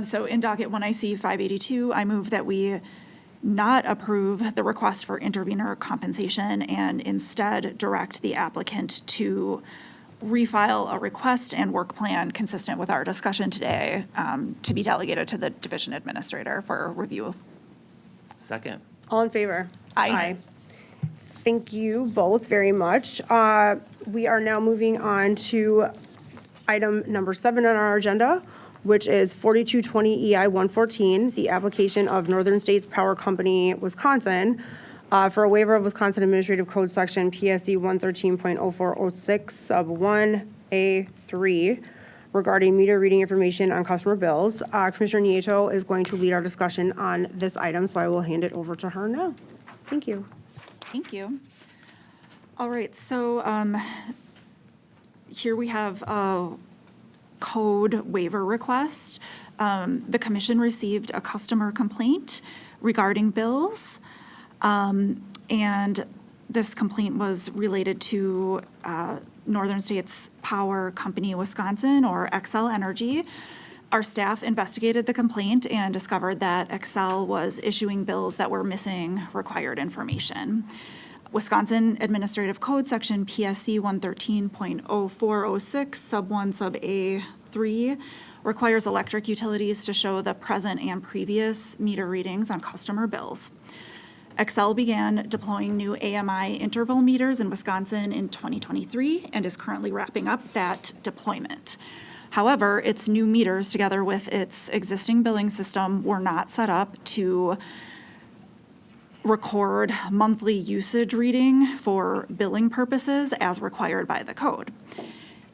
So in docket 1 IC 582, I move that we not approve the request for intervenor compensation and instead direct the applicant to refile a request and work plan consistent with our discussion today to be delegated to the division administrator for review. Second. All in favor? Aye. Thank you both very much. We are now moving on to item number 7 on our agenda, which is 4220 EI 114, the application of Northern States Power Company, Wisconsin, for a waiver of Wisconsin Administrative Code Section PSC 113.0406 sub 1A3 regarding meter reading information on customer bills. Commissioner Nieto is going to lead our discussion on this item, so I will hand it over to her now. Thank you. Thank you. All right, so here we have a code waiver request. The commission received a customer complaint regarding bills, and this complaint was related to Northern States Power Company, Wisconsin, or Xcel Energy. Our staff investigated the complaint and discovered that Xcel was issuing bills that were missing required information. Wisconsin Administrative Code Section PSC 113.0406 sub 1 sub A 3 requires electric utilities to show the present and previous meter readings on customer bills. Xcel began deploying new AMI interval meters in Wisconsin in 2023 and is currently wrapping up that deployment. However, its new meters, together with its existing billing system, were not set up to record monthly usage reading for billing purposes as required by the code.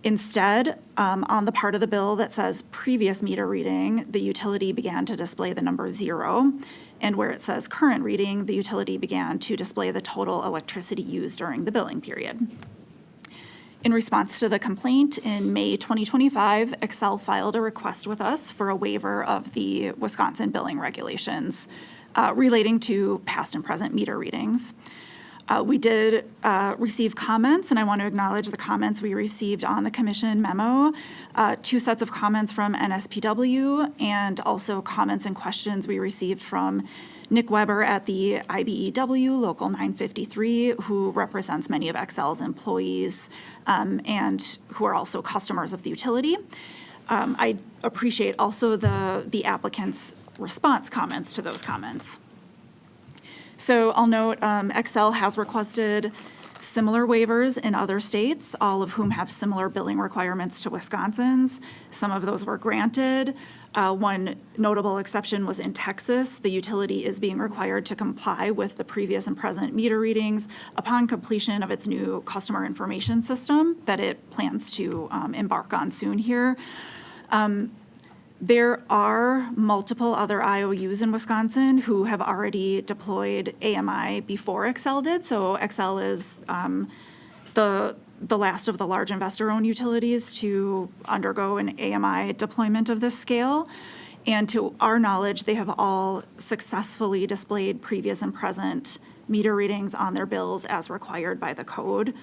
Instead, on the part of the bill that says previous meter reading, the utility began to display the number 0, and where it says current reading, the utility began to display the total electricity used during the billing period. In response to the complaint, in May 2025, Xcel filed a request with us for a waiver of the Wisconsin billing regulations relating to past and present meter readings. We did receive comments, and I want to acknowledge the comments we received on the commission memo. 2 sets of comments from NSPW and also comments and questions we received from Nick Weber at the IBEW Local 953, who represents many of Xcel's employees and who are also customers of the utility. I appreciate also the applicant's response comments to those comments. So I'll note Xcel has requested similar waivers in other states, all of whom have similar billing requirements to Wisconsin's. Some of those were granted. One notable exception was in Texas. The utility is being required to comply with the previous and present meter readings upon completion of its new customer information system that it plans to embark on soon here. There are multiple other IOUs in Wisconsin who have already deployed AMI before Xcel did. So Xcel is the last of the large investor-owned utilities to undergo an AMI deployment of this scale. And to our knowledge, they have all successfully displayed previous and present meter readings on their bills as required by the code.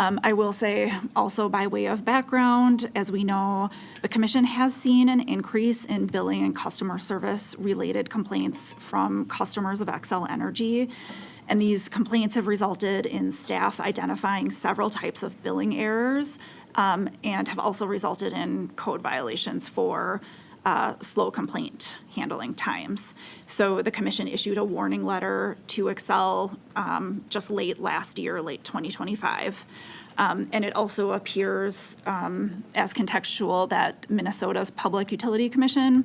I will say also by way of background, as we know, the commission has seen an increase in billing and customer service related complaints from customers of Xcel Energy. And these complaints have resulted in staff identifying several types of billing errors and have also resulted in code violations for slow complaint handling times. So the commission issued a warning letter to Xcel just late last year, late 2025. And it also appears as contextual that Minnesota's Public Utility Commission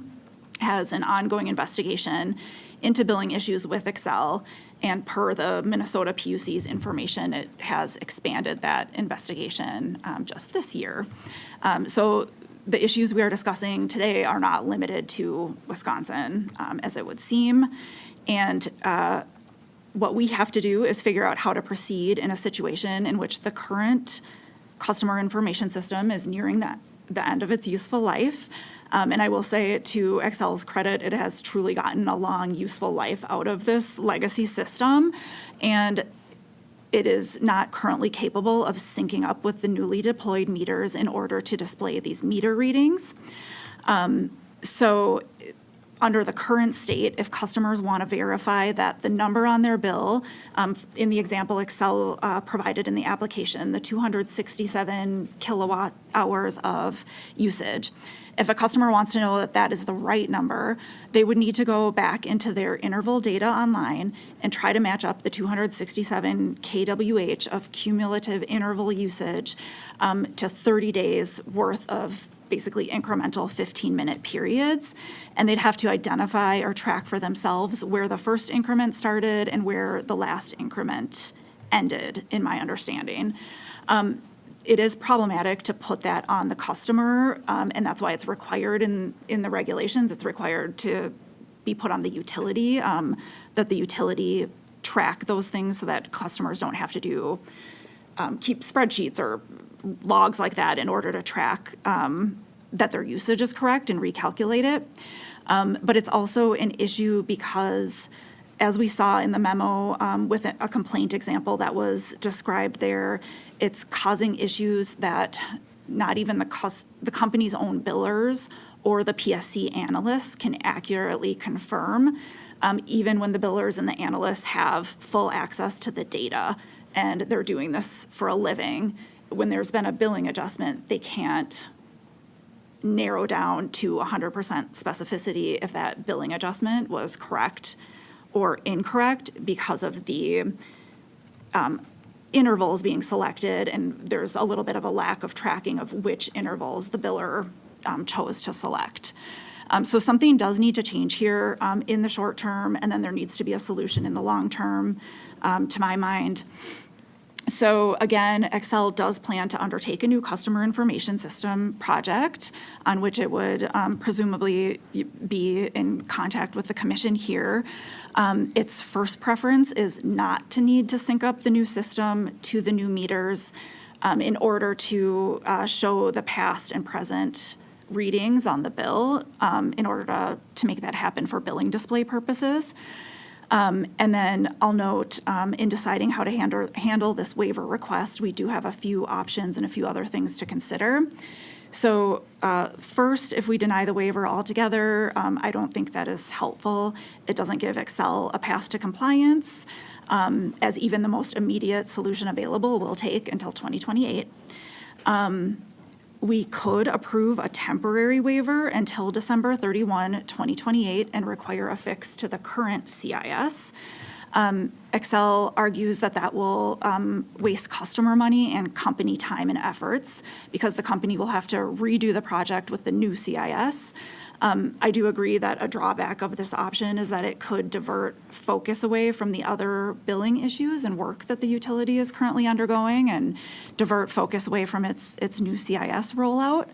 has an ongoing investigation into billing issues with Xcel. And per the Minnesota PUC's information, it has expanded that investigation just this year. So the issues we are discussing today are not limited to Wisconsin, as it would seem. And what we have to do is figure out how to proceed in a situation in which the current customer information system is nearing the end of its useful life. And I will say, to Xcel's credit, it has truly gotten a long, useful life out of this legacy system. And it is not currently capable of syncing up with the newly deployed meters in order to display these meter readings. So under the current state, if customers want to verify that the number on their bill, in the example Xcel provided in the application, the 267 kilowatt hours of usage, if a customer wants to know that that is the right number, they would need to go back into their interval data online and try to match up the 267 kWh of cumulative interval usage to 30 days worth of basically incremental 15-minute periods. And they'd have to identify or track for themselves where the first increment started and where the last increment ended, in my understanding. It is problematic to put that on the customer, and that's why it's required in the regulations. It's required to be put on the utility, that the utility track those things so that customers don't have to keep spreadsheets or logs like that in order to track that their usage is correct and recalculate it. But it's also an issue because, as we saw in the memo with a complaint example that was described there, it's causing issues that not even the company's own billers or the PSC analysts can accurately confirm, even when the billers and the analysts have full access to the data and they're doing this for a living. When there's been a billing adjustment, they can't narrow down to 100% specificity if that billing adjustment was correct or incorrect because of the intervals being selected, and there's a little bit of a lack of tracking of which intervals the biller chose to select. So something does need to change here in the short term, and then there needs to be a solution in the long term, to my mind. So again, Excel does plan to undertake a new customer information system project on which it would presumably be in contact with the commission here. Its first preference is not to need to sync up the new system to the new meters in order to show the past and present readings on the bill in order to make that happen for billing display purposes. And then I'll note, in deciding how to handle this waiver request, we do have a few options and a few other things to consider. So first, if we deny the waiver altogether, I don't think that is helpful. It doesn't give Excel a path to compliance, as even the most immediate solution available will take until 2028. We could approve a temporary waiver until December 31, 2028, and require a fix to the current CIS. Excel argues that that will waste customer money and company time and efforts because the company will have to redo the project with the new CIS. I do agree that a drawback of this option is that it could divert focus away from the other billing issues and work that the utility is currently undergoing and divert focus away from its new CIS rollout.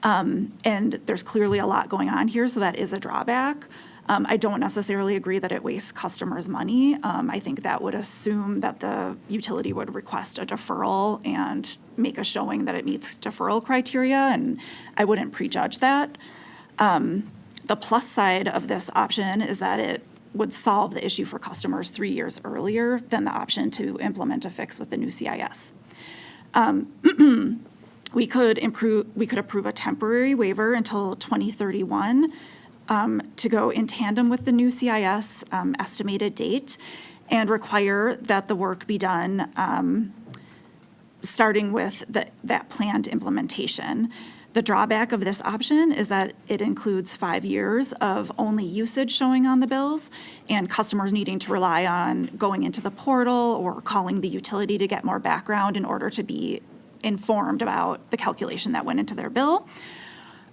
And there's clearly a lot going on here, so that is a drawback. I don't necessarily agree that it wastes customers' money. I think that would assume that the utility would request a deferral and make a showing that it meets deferral criteria, and I wouldn't prejudge that. The plus side of this option is that it would solve the issue for customers 3 years earlier than the option to implement a fix with the new CIS. We could approve a temporary waiver until 2031 to go in tandem with the new CIS estimated date and require that the work be done starting with that planned implementation. The drawback of this option is that it includes 5 years of only usage showing on the bills and customers needing to rely on going into the portal or calling the utility to get more background in order to be informed about the calculation that went into their bill.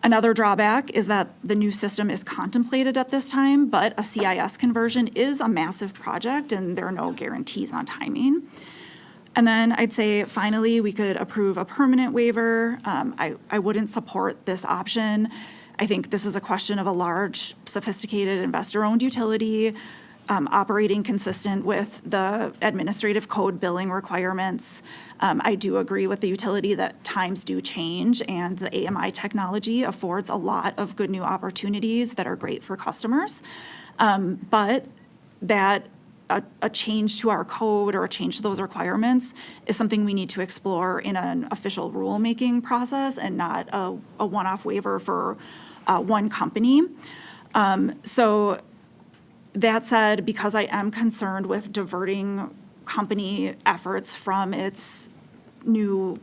Another drawback is that the new system is contemplated at this time, but a CIS conversion is a massive project and there are no guarantees on timing. And then I'd say, finally, we could approve a permanent waiver. I wouldn't support this option. I think this is a question of a large, sophisticated, investor-owned utility operating consistent with the administrative code billing requirements. I do agree with the utility that times do change, and the AMI technology affords a lot of good new opportunities that are great for customers. But that a change to our code or a change to those requirements is something we need to explore in an official rulemaking process and not a one-off waiver for one company. So that said, because I am concerned with diverting company efforts from its new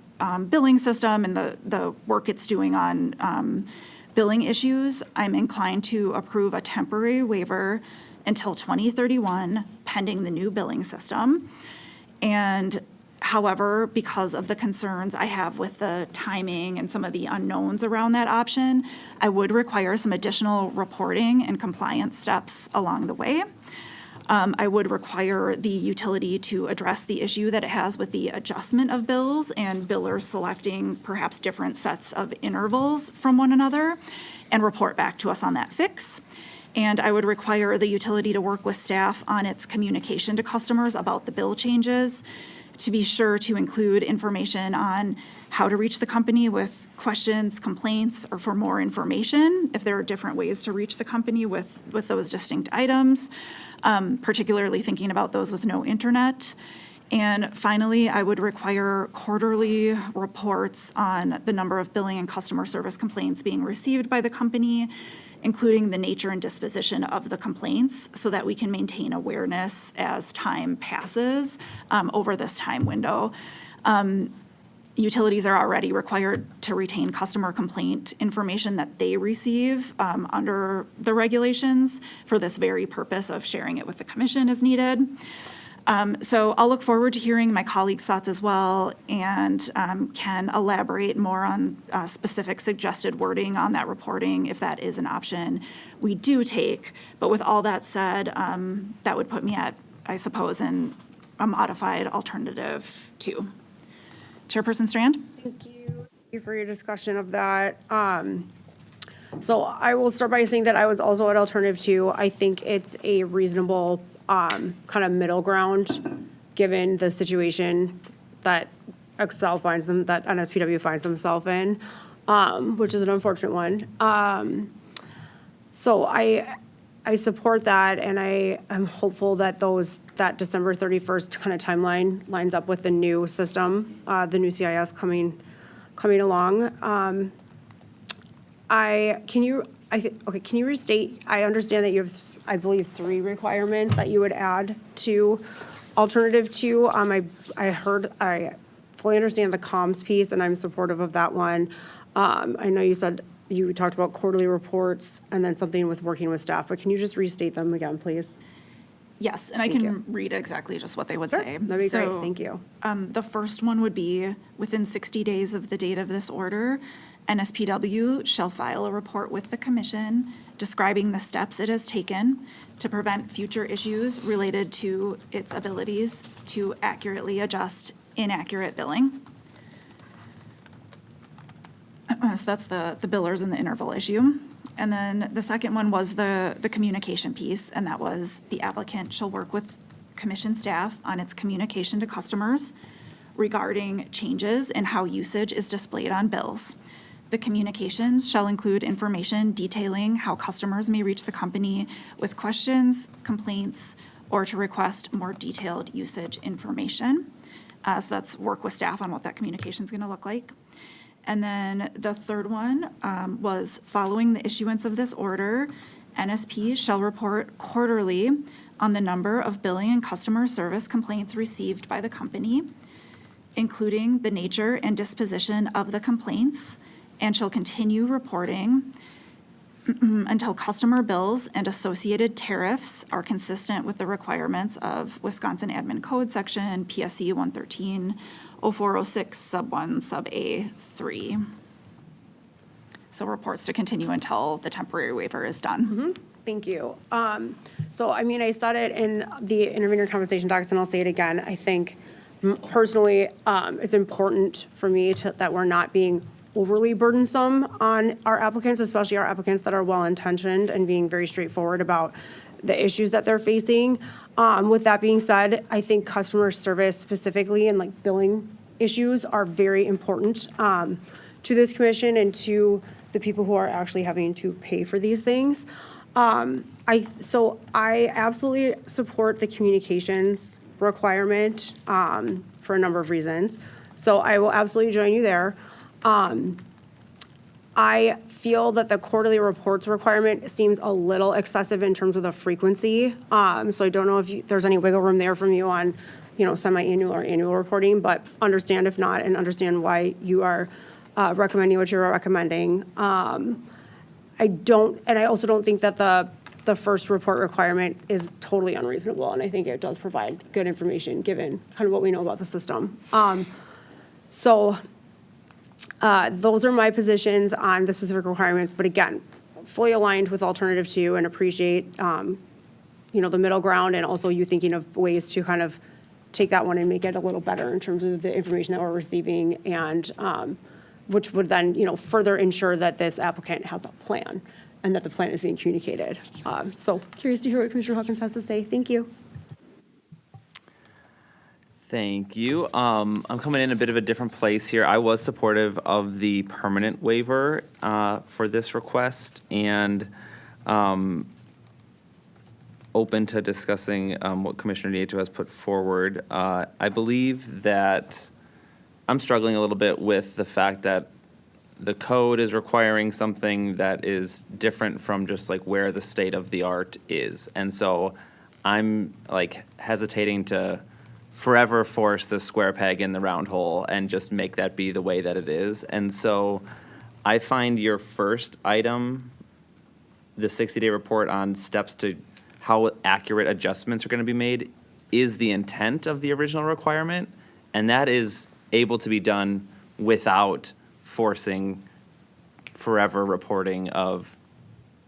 billing system and the work it's doing on billing issues, I'm inclined to approve a temporary waiver until 2031, pending the new billing system. And however, because of the concerns I have with the timing and some of the unknowns around that option, I would require some additional reporting and compliance steps along the way. I would require the utility to address the issue that it has with the adjustment of bills and billers selecting perhaps different sets of intervals from one another and report back to us on that fix. And I would require the utility to work with staff on its communication to customers about the bill changes, to be sure to include information on how to reach the company with questions, complaints, or for more information, if there are different ways to reach the company with those distinct items, particularly thinking about those with no internet. And finally, I would require quarterly reports on the number of billing and customer service complaints being received by the company, including the nature and disposition of the complaints, so that we can maintain awareness as time passes over this time window. Utilities are already required to retain customer complaint information that they receive under the regulations for this very purpose of sharing it with the commission as needed. So I'll look forward to hearing my colleagues' thoughts as well, and can elaborate more on specific suggested wording on that reporting if that is an option we do take. But with all that said, that would put me at, I suppose, in a modified alternative 2. Chairperson Strand? Thank you for your discussion of that. So I will start by saying that I was also at alternative 2. I think it's a reasonable kind of middle ground, given the situation that Excel finds them, that NSPW finds themselves in, which is an unfortunate one. So I support that, and I am hopeful that that December 31st kind of timeline lines up with the new system, the new CIS coming along. Can you restate, I understand that you have, I believe, 3 requirements that you would add to alternative 2. I fully understand the comms piece, and I'm supportive of that one. I know you talked about quarterly reports and then something with working with staff, but can you just restate them again, please? Yes, and I can read exactly just what they would say. That'd be great, thank you. The first one would be, within 60 days of the date of this order, NSPW shall file a report with the commission describing the steps it has taken to prevent future issues related to its abilities to accurately adjust inaccurate billing. So that's the billers and the interval issue. And then the second one was the communication piece, and that was the applicant shall work with commission staff on its communication to customers regarding changes in how usage is displayed on bills. The communications shall include information detailing how customers may reach the company with questions, complaints, or to request more detailed usage information. So that's work with staff on what that communication is going to look like. And then the third one was, following the issuance of this order, NSP shall report quarterly on the number of billing and customer service complaints received by the company, including the nature and disposition of the complaints, and shall continue reporting until customer bills and associated tariffs are consistent with the requirements of Wisconsin Admin Code Section PSC 113-0406 sub 1 sub A3. So reports to continue until the temporary waiver is done. Thank you. So, I mean, I said it in the Intervenor Compensation docs, and I'll say it again. I think personally, it's important for me that we're not being overly burdensome on our applicants, especially our applicants that are well-intentioned, and being very straightforward about the issues that they're facing. With that being said, I think customer service specifically and like billing issues are very important to this commission and to the people who are actually having to pay for these things. So I absolutely support the communications requirement for a number of reasons. So I will absolutely join you there. I feel that the quarterly reports requirement seems a little excessive in terms of the frequency. So I don't know if there's any wiggle room there from you on, semi-annual or annual reporting, but understand if not, and understand why you are recommending what you're recommending. I also don't think that the first report requirement is totally unreasonable, and I think it does provide good information given kind of what we know about the system. Those are my positions on the specific requirements, but again, fully aligned with alternative 2 and appreciate, the middle ground, and also you thinking of ways to kind of take that one and make it a little better in terms of the information that we're receiving, and which would then, further ensure that this applicant has a plan and that the plan is being communicated. So curious to hear what Commissioner Hawkins has to say. Thank you. Thank you. I'm coming in a bit of a different place here. I was supportive of the permanent waiver for this request, and open to discussing what Commissioner Nieto has put forward. I believe that I'm struggling a little bit with the fact that the code is requiring something that is different from just like where the state of the art is. And so I'm like hesitating to forever force the square peg in the round hole and just make that be the way that it is. And so I find your first item, the 60-day report on steps to how accurate adjustments are going to be made, is the intent of the original requirement, and that is able to be done without forcing forever reporting of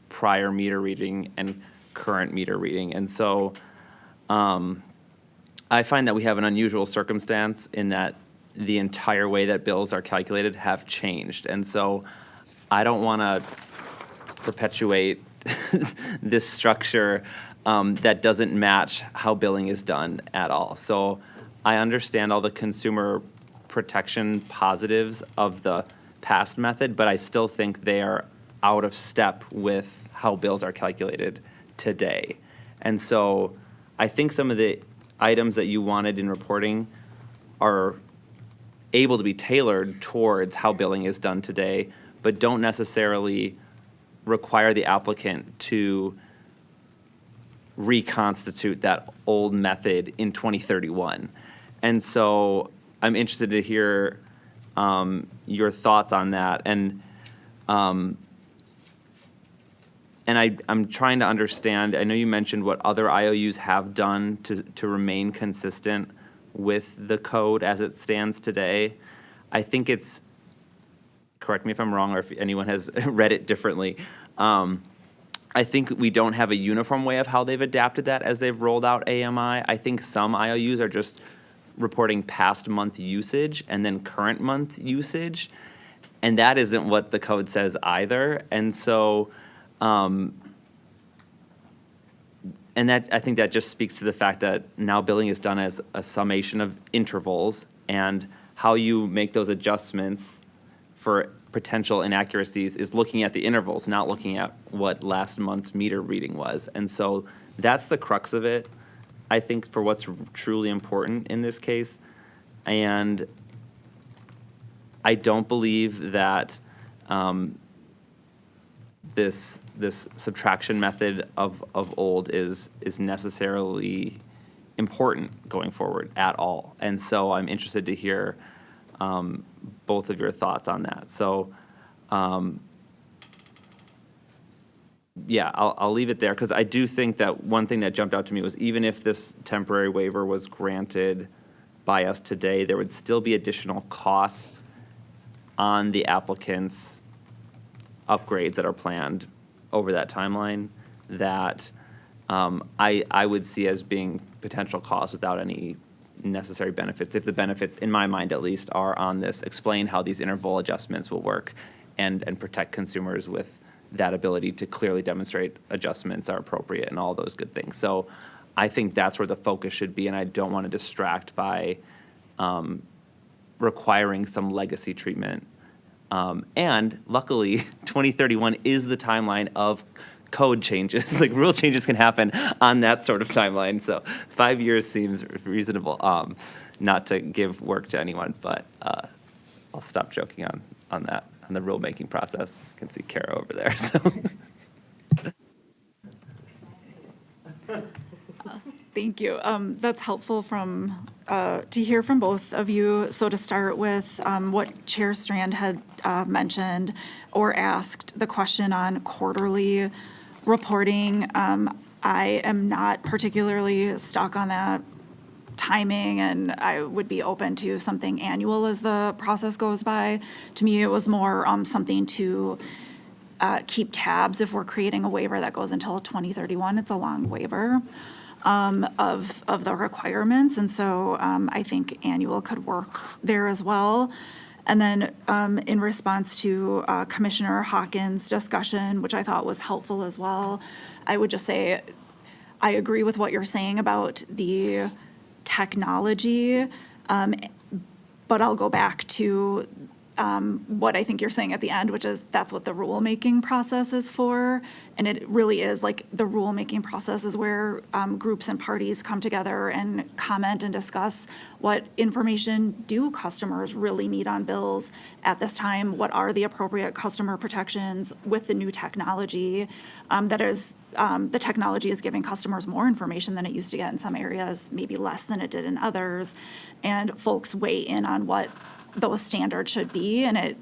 prior meter reading and current meter reading. And so I find that we have an unusual circumstance in that the entire way that bills are calculated have changed. And so I don't want to perpetuate this structure that doesn't match how billing is done at all. So I understand all the consumer protection positives of the past method, but I still think they are out of step with how bills are calculated today. And so I think some of the items that you wanted in reporting are able to be tailored towards how billing is done today, but don't necessarily require the applicant to reconstitute that old method in 2031. And so I'm interested to hear your thoughts on that. And I'm trying to understand, I know you mentioned what other IOUs have done to remain consistent with the code as it stands today. I think it's, correct me if I'm wrong or if anyone has read it differently, I think we don't have a uniform way of how they've adapted that as they've rolled out AMI. I think some IOUs are just reporting past month usage and then current month usage, and that isn't what the code says either. And so, and that, I think that just speaks to the fact that now billing is done as a summation of intervals, and how you make those adjustments for potential inaccuracies is looking at the intervals, not looking at what last month's meter reading was. And so that's the crux of it, I think, for what's truly important in this case. And I don't believe that this subtraction method of old is necessarily important going forward at all. And so I'm interested to hear both of your thoughts on that. So yeah, I'll leave it there, because I do think that one thing that jumped out to me was, even if this temporary waiver was granted by us today, there would still be additional costs on the applicant's upgrades that are planned over that timeline that I would see as being potential costs without any necessary benefits, if the benefits, in my mind at least, are on this, explain how these interval adjustments will work and protect consumers with that ability to clearly demonstrate adjustments are appropriate and all those good things. So I think that's where the focus should be, and I don't want to distract by requiring some legacy treatment. And luckily, 2031 is the timeline of code changes. Like, real changes can happen on that sort of timeline. So 5 years seems reasonable. Not to give work to anyone, but I'll stop joking on that, on the rulemaking process. I can see Kara over there. So. Thank you. That's helpful to hear from both of you. So to start with, what Chair Strand had mentioned or asked, the question on quarterly reporting, I am not particularly stuck on that timing, and I would be open to something annual as the process goes by. To me, it was more something to keep tabs if we're creating a waiver that goes until 2031. It's a long waiver of the requirements, and so I think annual could work there as well. And then in response to Commissioner Hawkins' discussion, which I thought was helpful as well, I would just say I agree with what you're saying about the technology, but I'll go back to what I think you're saying at the end, which is that's what the rulemaking process is for. And it really is like the rulemaking process is where groups and parties come together and comment and discuss what information do customers really need on bills at this time? What are the appropriate customer protections with the new technology the technology is giving customers more information than it used to get in some areas, maybe less than it did in others. And folks weigh in on what those standards should be, and it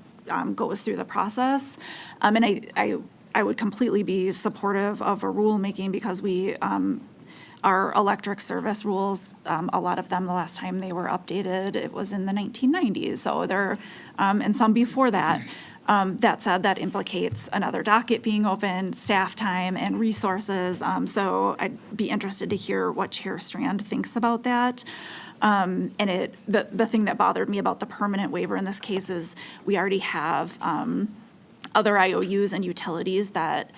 goes through the process. And I would completely be supportive of a rulemaking because our electric service rules, a lot of them, the last time they were updated, it was in the 1990s. So and some before that. That said, that implicates another docket being open, staff time, and resources. So I'd be interested to hear what Chair Strand thinks about that. And the thing that bothered me about the permanent waiver in this case is we already have other IOUs and utilities that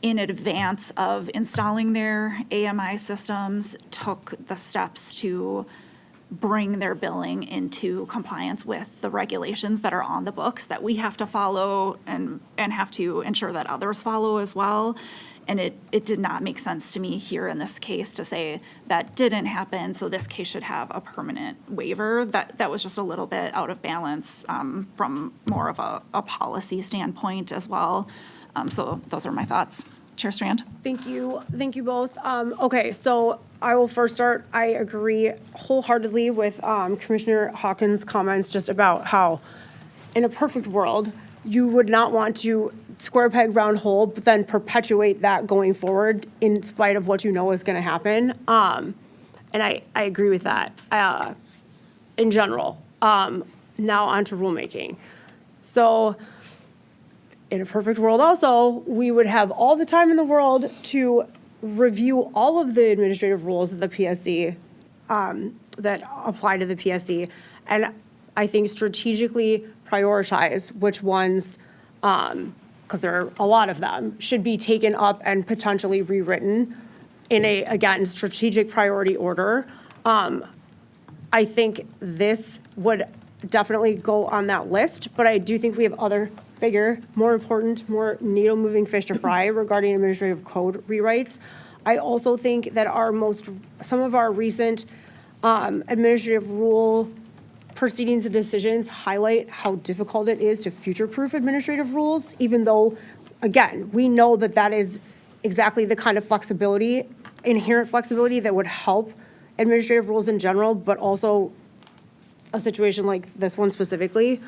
in advance of installing their AMI systems took the steps to bring their billing into compliance with the regulations that are on the books that we have to follow and have to ensure that others follow as well. And it did not make sense to me here in this case to say that didn't happen, so this case should have a permanent waiver. That was just a little bit out of balance from more of a policy standpoint as well. So those are my thoughts. Chair Strand? Thank you both. Okay, so I will first start. I agree wholeheartedly with Commissioner Hawkins' comments just about how in a perfect world, you would not want to square peg round hole, but then perpetuate that going forward in spite of what you know is going to happen. And I agree with that in general. Now on to rulemaking. So in a perfect world also, we would have all the time in the world to review all of the administrative rules of the PSC that apply to the PSC. And I think strategically prioritize which ones, because there are a lot of them, should be taken up and potentially rewritten in a, again, strategic priority order. I think this would definitely go on that list, but I do think we have other bigger, more important, more needle-moving fish to fry regarding administrative code rewrites. I also think that some of our recent administrative rule proceedings and decisions highlight how difficult it is to future-proof administrative rules, even though, again, we know that that is exactly the kind of flexibility, inherent flexibility that would help administrative rules in general, but also a situation like this one specifically.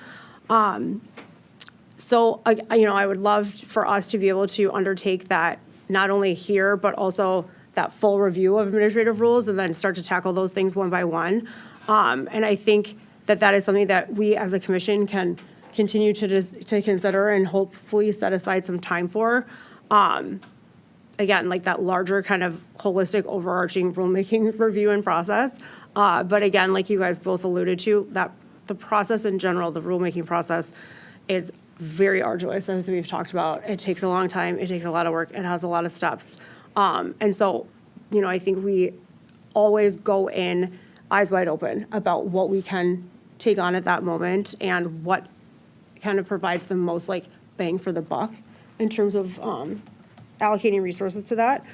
So, I would love for us to be able to undertake that, not only here, but also that full review of administrative rules and then start to tackle those things one by one. And I think that is something that we as a commission can continue to consider and hopefully set aside some time for. Again, like that larger kind of holistic overarching rulemaking review and process. But again, like you guys both alluded to, that the process in general, the rulemaking process is very arduous, as we've talked about. It takes a long time. It takes a lot of work. It has a lot of steps. And so, I think we always go in eyes wide open about what we can take on at that moment and what kind of provides the most like bang for the buck in terms of allocating resources to that.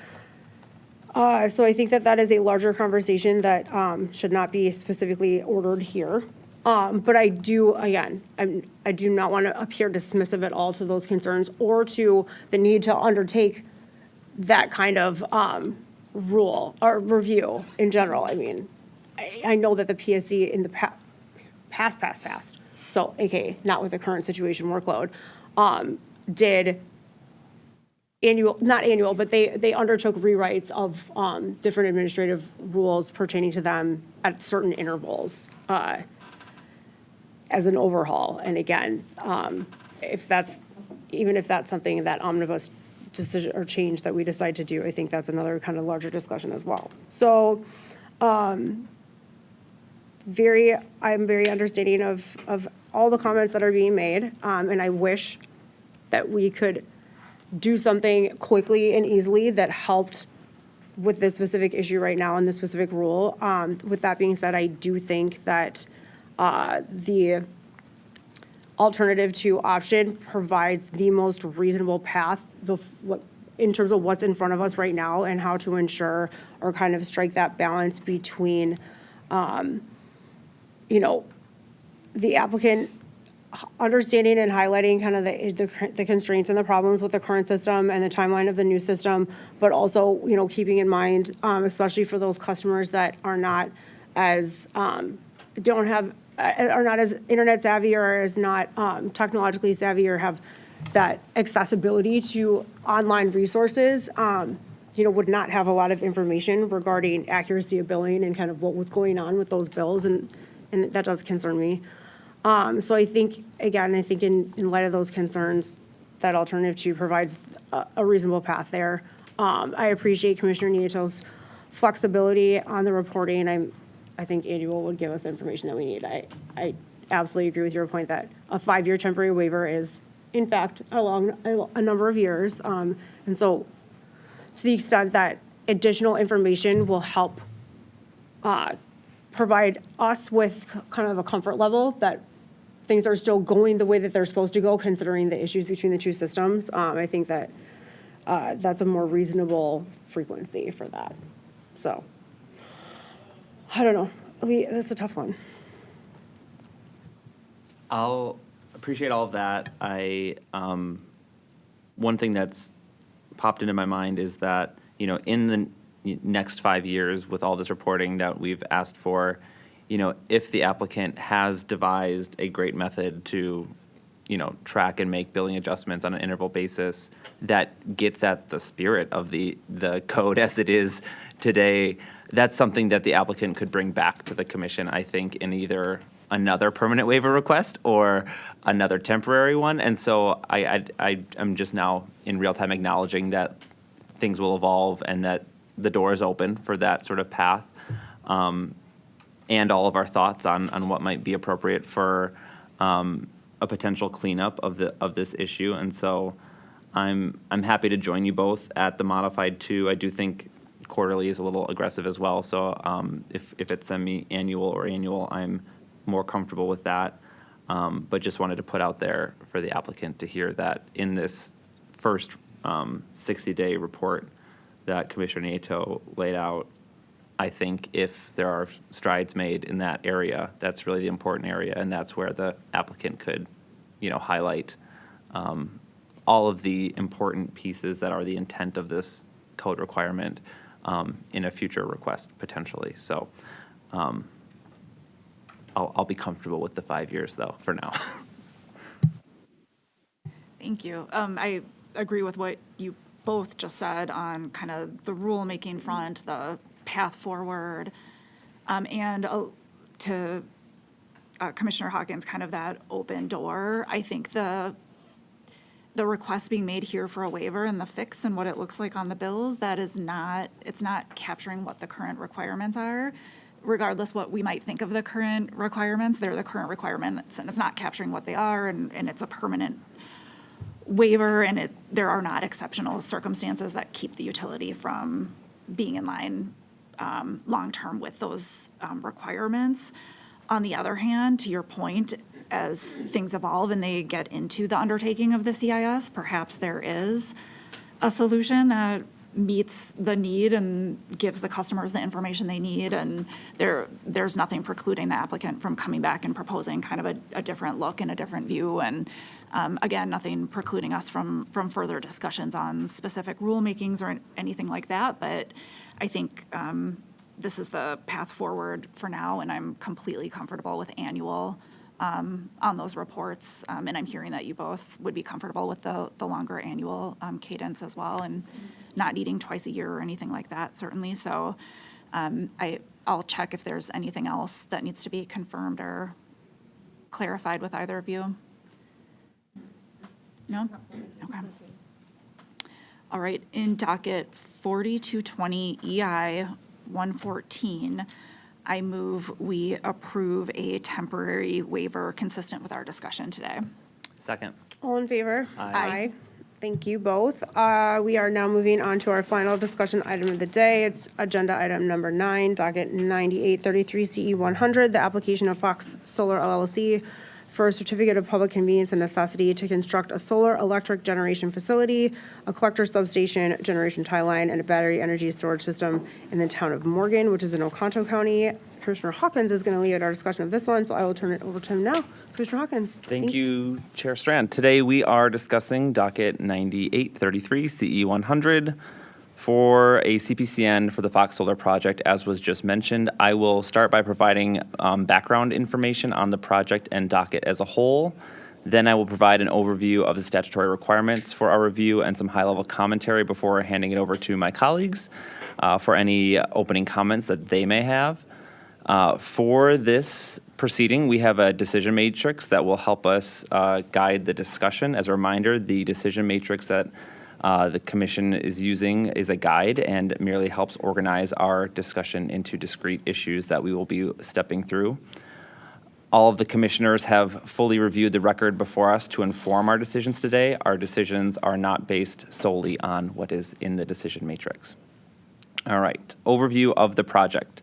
So I think that is a larger conversation that should not be specifically ordered here. But I do, again, I do not want to appear dismissive at all to those concerns or to the need to undertake that kind of rule or review in general. I mean, I know that the PSC in the past, so AKA not with the current situation workload, did but they undertook rewrites of different administrative rules pertaining to them at certain intervals as an overhaul. And again, even if that's something that omnibus decision or change that we decide to do, I think that's another kind of larger discussion as well. So I'm very understanding of all the comments that are being made, and I wish that we could do something quickly and easily that helped with this specific issue right now and this specific rule. With that being said, I do think that the alternative two option provides the most reasonable path in terms of what's in front of us right now and how to ensure or kind of strike that balance between, the applicant understanding and highlighting kind of the constraints and the problems with the current system and the timeline of the new system, but also, keeping in mind, especially for those customers that are not as, are not as internet savvy or is not technologically savvy or have that accessibility to online resources, would not have a lot of information regarding accuracy of billing and kind of what was going on with those bills, and that does concern me. So I think in light of those concerns, that alternative two provides a reasonable path there. I appreciate Commissioner Nieto's flexibility on the reporting. I think annual would give us the information that we need. I absolutely agree with your point that a 5-year temporary waiver is, in fact, along a number of years. And so to the extent that additional information will help provide us with kind of a comfort level that things are still going the way that they're supposed to go, considering the issues between the two systems, I think that that's a more reasonable frequency for that. So, I don't know. That's a tough one. I'll appreciate all of that. One thing that's popped into my mind is that, in the next 5 years with all this reporting that we've asked for, if the applicant has devised a great method to, track and make billing adjustments on an interval basis that gets at the spirit of the code as it is today, that's something that the applicant could bring back to the commission, I think, in either another permanent waiver request or another temporary one. And so I'm just now in real time acknowledging that things will evolve and that the door is open for that sort of path. And all of our thoughts on what might be appropriate for a potential cleanup of this issue. And so I'm happy to join you both at the modified 2. I do think quarterly is a little aggressive as well. So if it's semi-annual or annual, I'm more comfortable with that. But just wanted to put out there for the applicant to hear that in this first 60-day report that Commissioner Nieto laid out, I think if there are strides made in that area, that's really the important area, and that's where the applicant could, highlight all of the important pieces that are the intent of this code requirement in a future request potentially. So I'll be comfortable with the 5 years though for now. Thank you. I agree with what you both just said on kind of the rulemaking front, the path forward, and to Commissioner Hawkins, kind of that open door. I think the request being made here for a waiver and the fix and what it looks like on the bills, it's not capturing what the current requirements are. Regardless what we might think of the current requirements, they're the current requirements, and it's not capturing what they are, and it's a permanent waiver, and there are not exceptional circumstances that keep the utility from being in line long-term with those requirements. On the other hand, to your point, as things evolve and they get into the undertaking of the CIS, perhaps there is a solution that meets the need and gives the customers the information they need, and there's nothing precluding the applicant from coming back and proposing kind of a different look and a different view, and again, nothing precluding us from further discussions on specific rulemakings or anything like that, but I think this is the path forward for now, and I'm completely comfortable with annual on those reports, and I'm hearing that you both would be comfortable with the longer annual cadence as well, and not needing twice a year or anything like that, certainly. So I'll check if there's anything else that needs to be confirmed or clarified with either of you. No? Okay. All right, in docket 4220 EI 114, I move we approve a temporary waiver consistent with our discussion today. Second. All in favor? Aye. Thank you both. We are now moving on to our final discussion item of the day. It's agenda item number 9, docket 9833 CE 100, the application of Fox Solar LLC for a certificate of public convenience and necessity to construct a solar electric generation facility, a collector substation, generation tie line, and a battery energy storage system in the town of Morgan, which is in Oconto County. Commissioner Hawkins is going to lead our discussion of this one, so I will turn it over to him now. Commissioner Hawkins. Thank you, Chair Strand. Today we are discussing docket 9833 CE 100 for a CPCN for the Fox Solar project, as was just mentioned. I will start by providing background information on the project and docket as a whole. Then I will provide an overview of the statutory requirements for our review and some high-level commentary before handing it over to my colleagues for any opening comments that they may have. For this proceeding, we have a decision matrix that will help us guide the discussion. As a reminder, the decision matrix that the commission is using is a guide and merely helps organize our discussion into discrete issues that we will be stepping through. All of the commissioners have fully reviewed the record before us to inform our decisions today. Our decisions are not based solely on what is in the decision matrix. All right, overview of the project.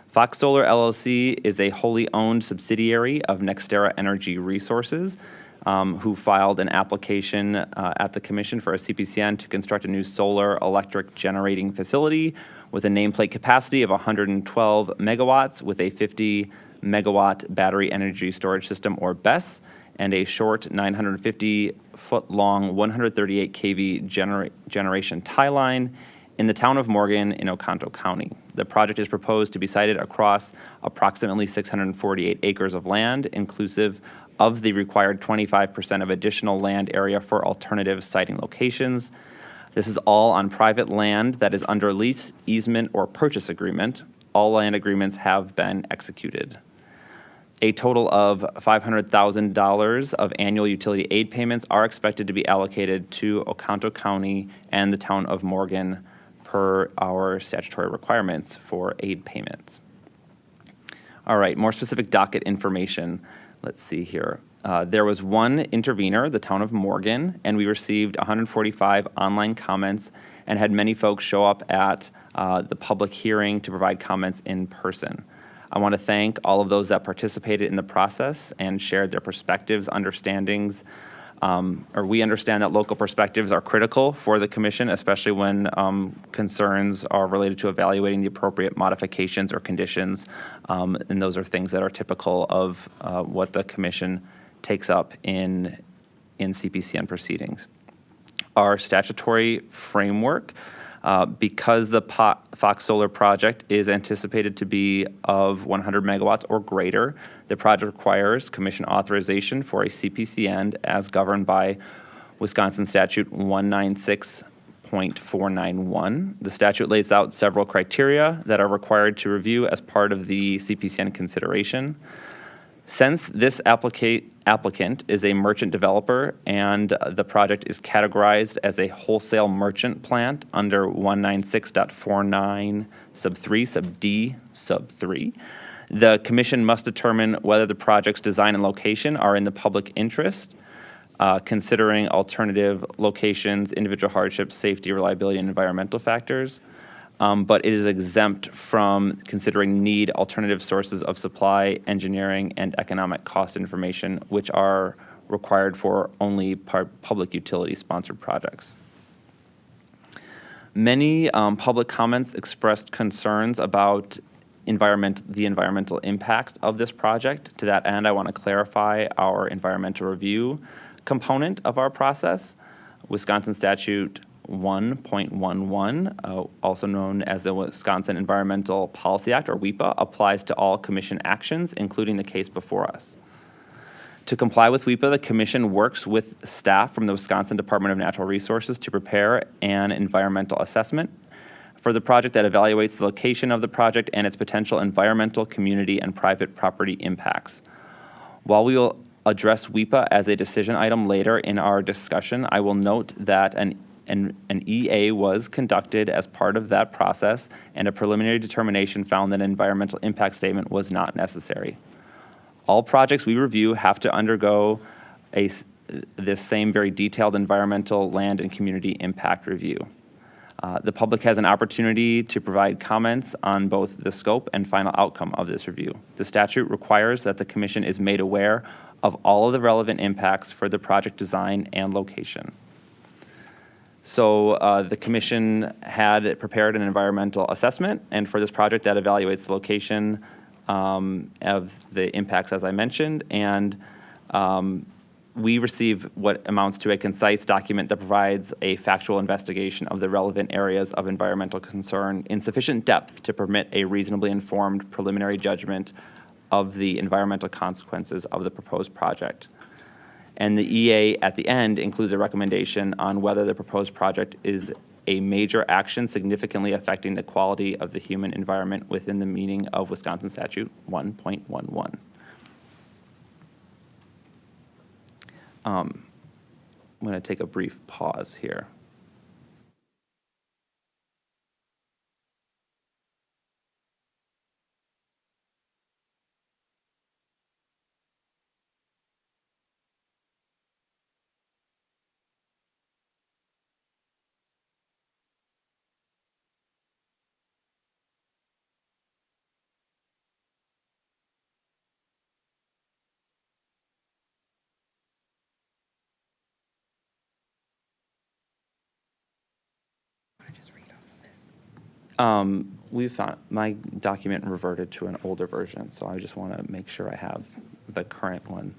Fox Solar LLC is a wholly owned subsidiary of NextEra Energy Resources, who filed an application at the commission for a CPCN to construct a new solar electric generating facility with a nameplate capacity of 112 megawatts with a 50 megawatt battery energy storage system, or BESS, and a short 950-foot-long 138 kV generation tie line in the town of Morgan in Oconto County. The project is proposed to be sited across approximately 648 acres of land, inclusive of the required 25% of additional land area for alternative siting locations. This is all on private land that is under lease, easement, or purchase agreement. All land agreements have been executed. A total of $500,000 of annual utility aid payments are expected to be allocated to Oconto County and the town of Morgan per our statutory requirements for aid payments. All right, more specific docket information. Let's see here. There was one intervenor, the town of Morgan, and we received 145 online comments and had many folks show up at the public hearing to provide comments in person. I want to thank all of those that participated in the process and shared their perspectives, understandings, we understand that local perspectives are critical for the commission, especially when concerns are related to evaluating the appropriate modifications or conditions, and those are things that are typical of what the commission takes up in CPCN proceedings. Our statutory framework, because the Fox Solar project is anticipated to be of 100 megawatts or greater, the project requires commission authorization for a CPCN as governed by Wisconsin Statute 196.491. The statute lays out several criteria that are required to review as part of the CPCN consideration. Since this applicant is a merchant developer and the project is categorized as a wholesale merchant plant under 196.49 sub 3 sub D sub 3, the commission must determine whether the project's design and location are in the public interest, considering alternative locations, individual hardships, safety, reliability, and environmental factors. But it is exempt from considering need alternative sources of supply, engineering, and economic cost information, which are required for only public utility-sponsored projects. Many public comments expressed concerns about the environmental impact of this project. To that end, I want to clarify our environmental review component of our process. Wisconsin Statute 1.11, also known as the Wisconsin Environmental Policy Act, or WEPA, applies to all commission actions, including the case before us. To comply with WEPA, the commission works with staff from the Wisconsin Department of Natural Resources to prepare an environmental assessment for the project that evaluates the location of the project and its potential environmental, community, and private property impacts. While we will address WEPA as a decision item later in our discussion, I will note that an EA was conducted as part of that process, and a preliminary determination found that an environmental impact statement was not necessary. All projects we review have to undergo this same very detailed environmental, land, and community impact review. The public has an opportunity to provide comments on both the scope and final outcome of this review. The statute requires that the commission is made aware of all of the relevant impacts for the project design and location. So the commission had prepared an environmental assessment, and for this project that evaluates the location of the impacts as I mentioned, and we receive what amounts to a concise document that provides a factual investigation of the relevant areas of environmental concern in sufficient depth to permit a reasonably informed preliminary judgment of the environmental consequences of the proposed project. And the EA at the end includes a recommendation on whether the proposed project is a major action significantly affecting the quality of the human environment within the meaning of Wisconsin Statute 1.11. I'm going to take a brief pause here. We found my document reverted to an older version, so I just want to make sure I have the current one.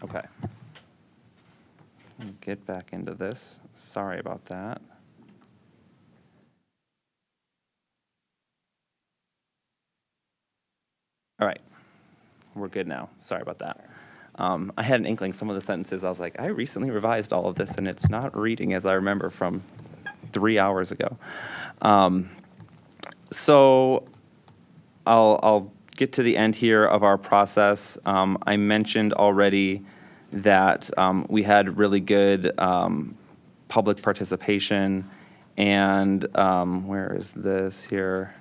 Okay. Let me get back into this. Sorry about that. All right. We're good now. Sorry about that. I had an inkling, some of the sentences, I was like, I recently revised all of this, and it's not reading as I remember from 3 hours ago. So I'll get to the end here of our process. I mentioned already that we had really good public participation, and where is this here?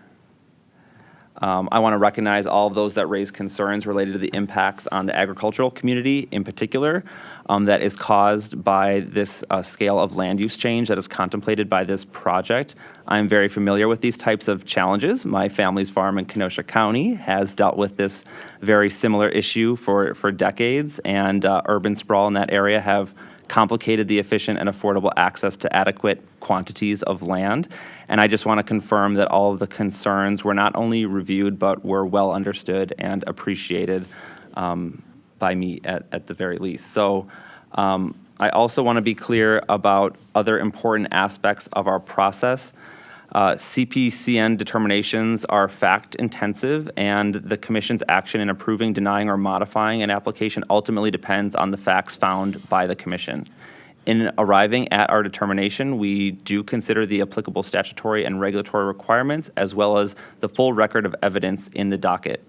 I want to recognize all of those that raised concerns related to the impacts on the agricultural community in particular that is caused by this scale of land use change that is contemplated by this project. I'm very familiar with these types of challenges. My family's farm in Kenosha County has dealt with this very similar issue for decades, and urban sprawl in that area have complicated the efficient and affordable access to adequate quantities of land. And I just want to confirm that all of the concerns were not only reviewed, but were well understood and appreciated by me at the very least. So I also want to be clear about other important aspects of our process. CPCN determinations are fact-intensive, and the Commission's action in approving, denying, or modifying an application ultimately depends on the facts found by the Commission. In arriving at our determination, we do consider the applicable statutory and regulatory requirements, as well as the full record of evidence in the docket.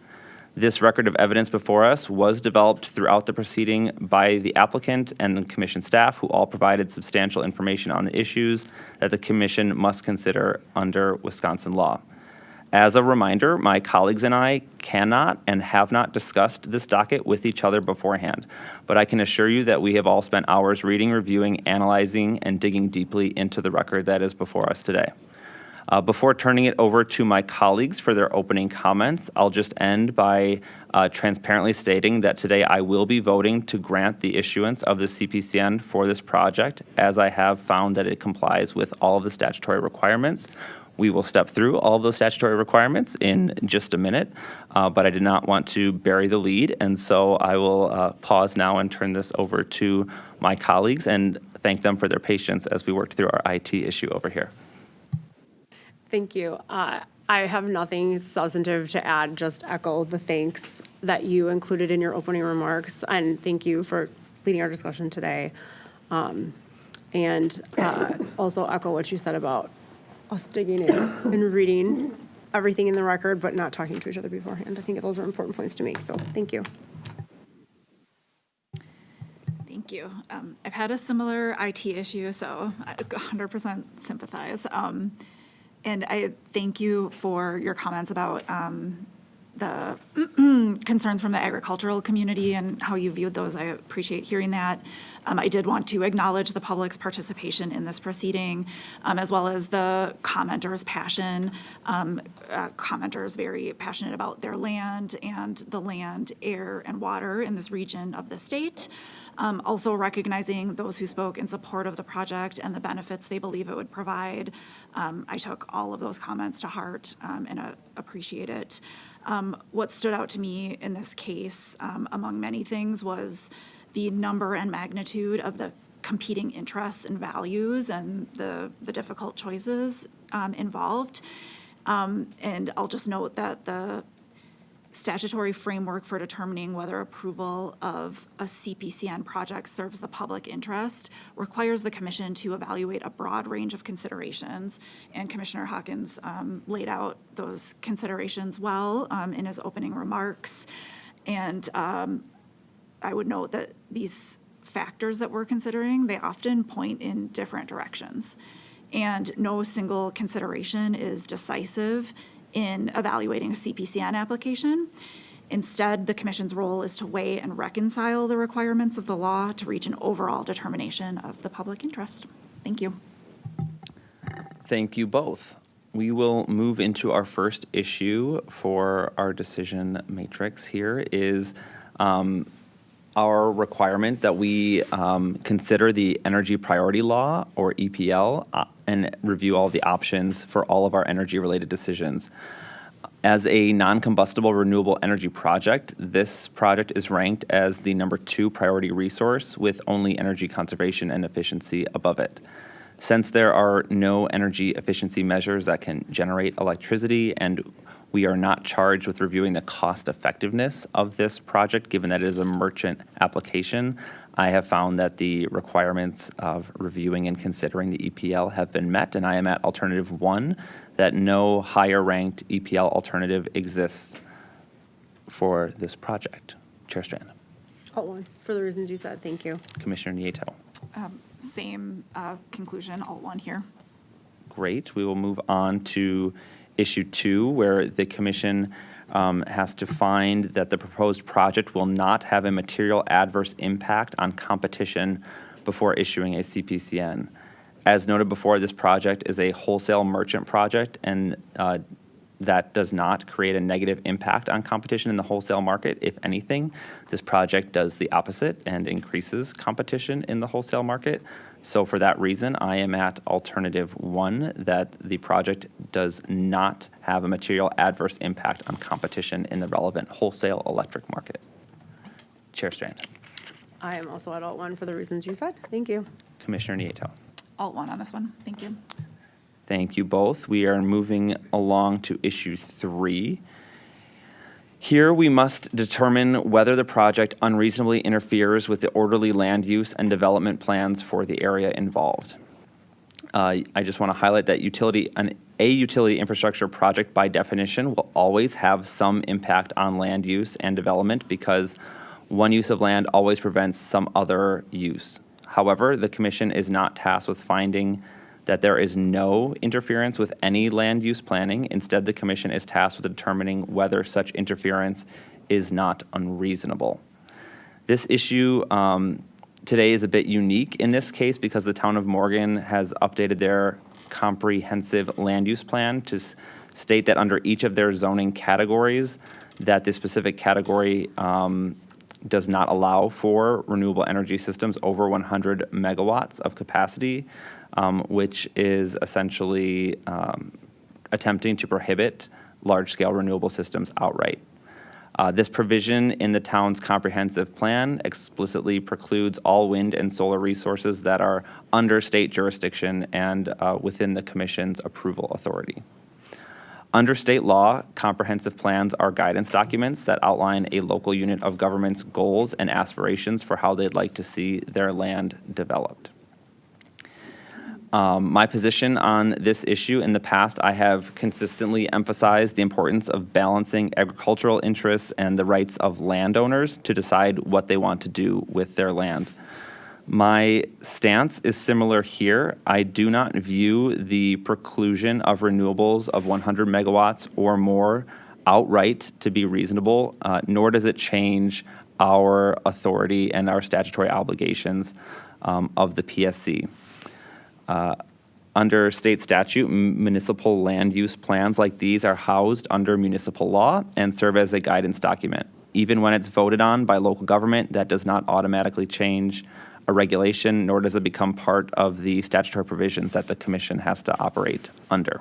This record of evidence before us was developed throughout the proceeding by the applicant and the Commission staff, who all provided substantial information on the issues that the Commission must consider under Wisconsin law. As a reminder, my colleagues and I cannot and have not discussed this docket with each other beforehand, but I can assure you that we have all spent hours reading, reviewing, analyzing, and digging deeply into the record that is before us today. Before turning it over to my colleagues for their opening comments, I'll just end by transparently stating that today I will be voting to grant the issuance of the CPCN for this project, as I have found that it complies with all of the statutory requirements. We will step through all of those statutory requirements in just a minute, but I did not want to bury the lead, and so I will pause now and turn this over to my colleagues and thank them for their patience as we worked through our IT issue over here. Thank you. I have nothing substantive to add, just echo the thanks that you included in your opening remarks, and thank you for leading our discussion today. And also echo what you said about us digging in and reading everything in the record, but not talking to each other beforehand. I think those are important points to make, so thank you. Thank you. I've had a similar IT issue, so I 100% sympathize. And I thank you for your comments about the concerns from the agricultural community and how you viewed those. I appreciate hearing that. I did want to acknowledge the public's participation in this proceeding, as well as the commenters' passion. Commenters very passionate about their land and the land, air, and water in this region of the state. Also recognizing those who spoke in support of the project and the benefits they believe it would provide. I took all of those comments to heart and appreciate it. What stood out to me in this case, among many things, was the number and magnitude of the competing interests and values and the difficult choices involved. And I'll just note that the statutory framework for determining whether approval of a CPCN project serves the public interest requires the commission to evaluate a broad range of considerations. And Commissioner Hawkins laid out those considerations well in his opening remarks. And I would note that these factors that we're considering, they often point in different directions. And no single consideration is decisive in evaluating a CPCN application. Instead, the commission's role is to weigh and reconcile the requirements of the law to reach an overall determination of the public interest. Thank you. Thank you both. We will move into our first issue for our decision matrix here is our requirement that we consider the Energy Priority Law, or EPL, and review all the options for all of our energy-related decisions. As a non-combustible renewable energy project, this project is ranked as the #2 priority resource with only energy conservation and efficiency above it. Since there are no energy efficiency measures that can generate electricity, and we are not charged with reviewing the cost effectiveness of this project, given that it is a merchant application, I have found that the requirements of reviewing and considering the EPL have been met, and I am at alternative 1, that no higher ranked EPL alternative exists for this project. Chair Strand. Alt 1, for the reasons you said, thank you. Commissioner Nieto. Same conclusion, all one here. Great. We will move on to issue 2, where the commission has to find that the proposed project will not have a material adverse impact on competition before issuing a CPCN. As noted before, this project is a wholesale merchant project, and that does not create a negative impact on competition in the wholesale market. If anything, this project does the opposite and increases competition in the wholesale market. So for that reason, I am at alternative 1, that the project does not have a material adverse impact on competition in the relevant wholesale electric market. Chair Strand. I am also at Alt 1 for the reasons you said, thank you. Commissioner Nieto. Alt 1 on this one, thank you. Thank you both. We are moving along to issue 3. Here we must determine whether the project unreasonably interferes with the orderly land use and development plans for the area involved. I just want to highlight that a utility infrastructure project by definition will always have some impact on land use and development, because one use of land always prevents some other use. However, the commission is not tasked with finding that there is no interference with any land use planning. Instead, the commission is tasked with determining whether such interference is not unreasonable. This issue today is a bit unique in this case because the town of Morgan has updated their comprehensive land use plan to state that under each of their zoning categories, that the specific category does not allow for renewable energy systems over 100 megawatts of capacity, which is essentially attempting to prohibit large-scale renewable systems outright. This provision in the town's comprehensive plan explicitly precludes all wind and solar resources that are under state jurisdiction and within the commission's approval authority. Under state law, comprehensive plans are guidance documents that outline a local unit of government's goals and aspirations for how they'd like to see their land developed. My position on this issue in the past, I have consistently emphasized the importance of balancing agricultural interests and the rights of landowners to decide what they want to do with their land. My stance is similar here. I do not view the preclusion of renewables of 100 megawatts or more outright to be reasonable, nor does it change our authority and our statutory obligations of the PSC. Under state statute, municipal land use plans like these are housed under municipal law and serve as a guidance document. Even when it's voted on by local government, that does not automatically change a regulation, nor does it become part of the statutory provisions that the commission has to operate under.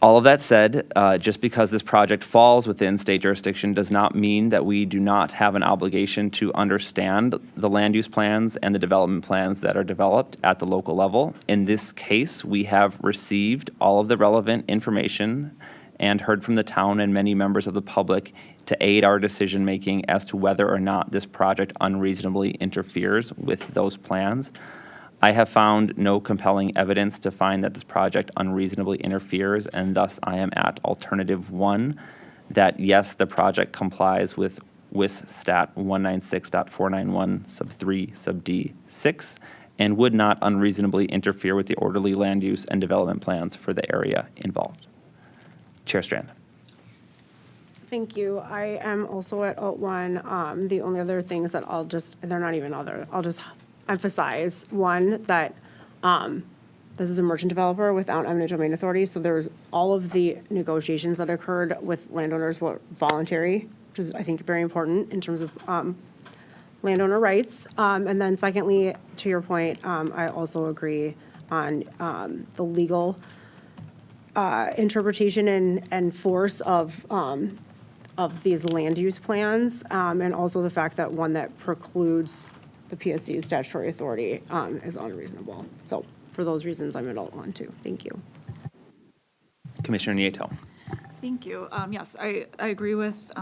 All of that said, just because this project falls within state jurisdiction does not mean that we do not have an obligation to understand the land use plans and the development plans that are developed at the local level. In this case, we have received all of the relevant information and heard from the town and many members of the public to aid our decision-making as to whether or not this project unreasonably interferes with those plans. I have found no compelling evidence to find that this project unreasonably interferes, and thus I am at alternative 1, that yes, the project complies with WIS Stat 196.491 sub 3 sub D 6 and would not unreasonably interfere with the orderly land use and development plans for the area involved. Chair Strand. Thank you. I am also at alt 1. The only other things that I'll just emphasize, one, that this is a merchant developer without eminent domain authority, so there's all of the negotiations that occurred with landowners were voluntary, which is, I think, very important in terms of landowner rights. And then secondly, to your point, I also agree on the legal interpretation and force of these land use plans, and also the fact that one that precludes the PSC's statutory authority is unreasonable. So for those reasons, I'm at alt 1 too. Thank you. Commissioner Nieto. Thank you. Yes, I agree with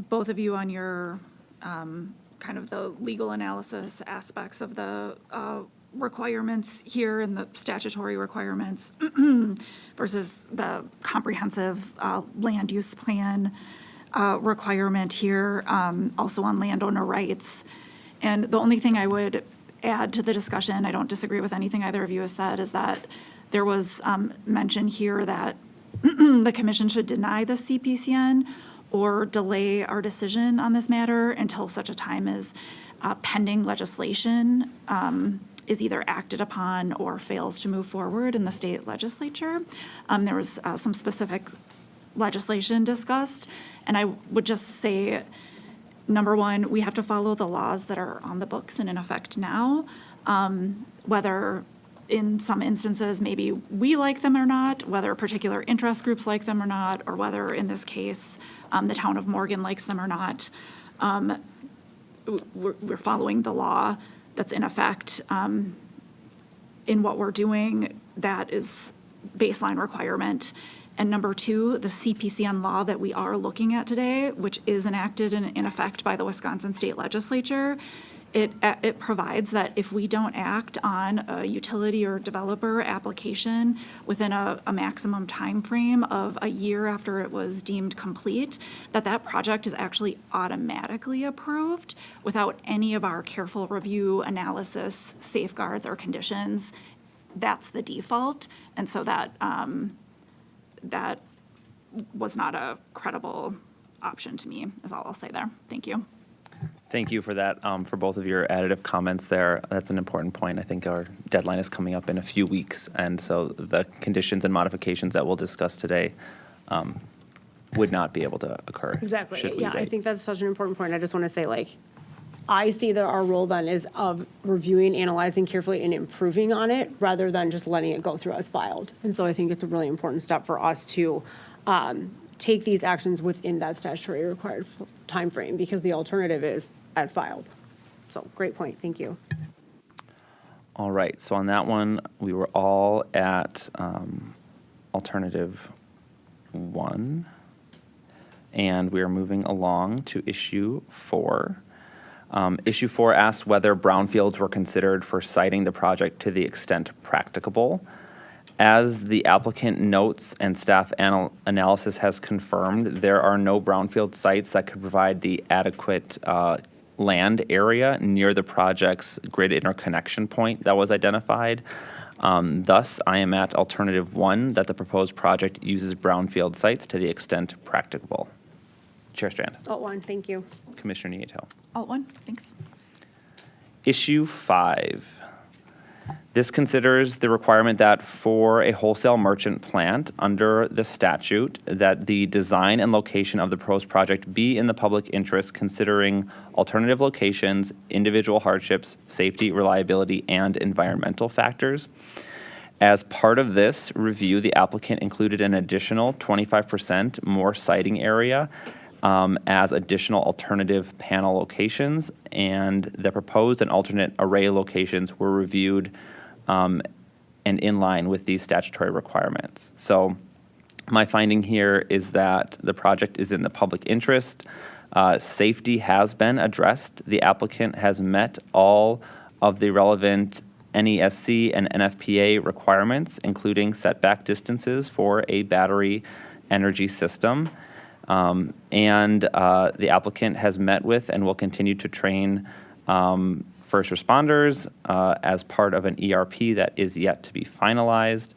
both of you on your kind of the legal analysis aspects of the requirements here and the statutory requirements versus the comprehensive land use plan requirement here, also on landowner rights. And the only thing I would add to the discussion, I don't disagree with anything either of you has said, is that there was mention here that the commission should deny the CPCN or delay our decision on this matter until such a time as pending legislation is either acted upon or fails to move forward in the state legislature. There was some specific legislation discussed, and I would just say, number one, we have to follow the laws that are on the books and in effect now, whether in some instances maybe we like them or not, whether particular interest groups like them or not, or whether in this case the town of Morgan likes them or not. We're following the law that's in effect in what we're doing. That is baseline requirement. And number two, the CPCN law that we are looking at today, which is enacted and in effect by the Wisconsin State Legislature, it provides that if we don't act on a utility or developer application within a maximum time frame of a year after it was deemed complete, that project is actually automatically approved without any of our careful review, analysis, safeguards, or conditions. That's the default. And so that was not a credible option to me, is all I'll say there. Thank you. Thank you for that, for both of your additive comments there. That's an important point. I think our deadline is coming up in a few weeks, and so the conditions and modifications that we'll discuss today would not be able to occur. Exactly. should we Yeah, I wait. think that's such an important point. I just want to say, like, I see that our role then is of reviewing, analyzing carefully, and improving on it rather than just letting it go through as filed. And so I think it's a really important step for us to take these actions within that statutory required timeframe, because the alternative is as filed. So great point. Thank you. All right, so on that one, we were all at alternative 1. And we are moving along to issue 4. Issue 4 asks whether brownfields were considered for siting the project to the extent practicable. As the applicant notes and staff analysis has confirmed, there are no brownfield sites that could provide the adequate land area near the project's grid interconnection point that was identified. Thus, I am at alternative 1, that the proposed project uses brownfield sites to the extent practicable. Chair Strand. Alt 1, thank you. Commissioner Nieto. Alt 1, thanks. Issue 5. This considers the requirement that for a wholesale merchant plant under the statute, that the design and location of the proposed project be in the public interest, considering alternative locations, individual hardships, safety, reliability, and environmental factors. As part of this review, the applicant included an additional 25% more siting area as additional alternative panel locations, and the proposed and alternate array locations were reviewed and in line with these statutory requirements. So my finding here is that the project is in the public interest. Safety has been addressed. The applicant has met all of the relevant NESC and NFPA requirements, including setback distances for a battery energy system. And the applicant has met with and will continue to train first responders as part of an ERP that is yet to be finalized.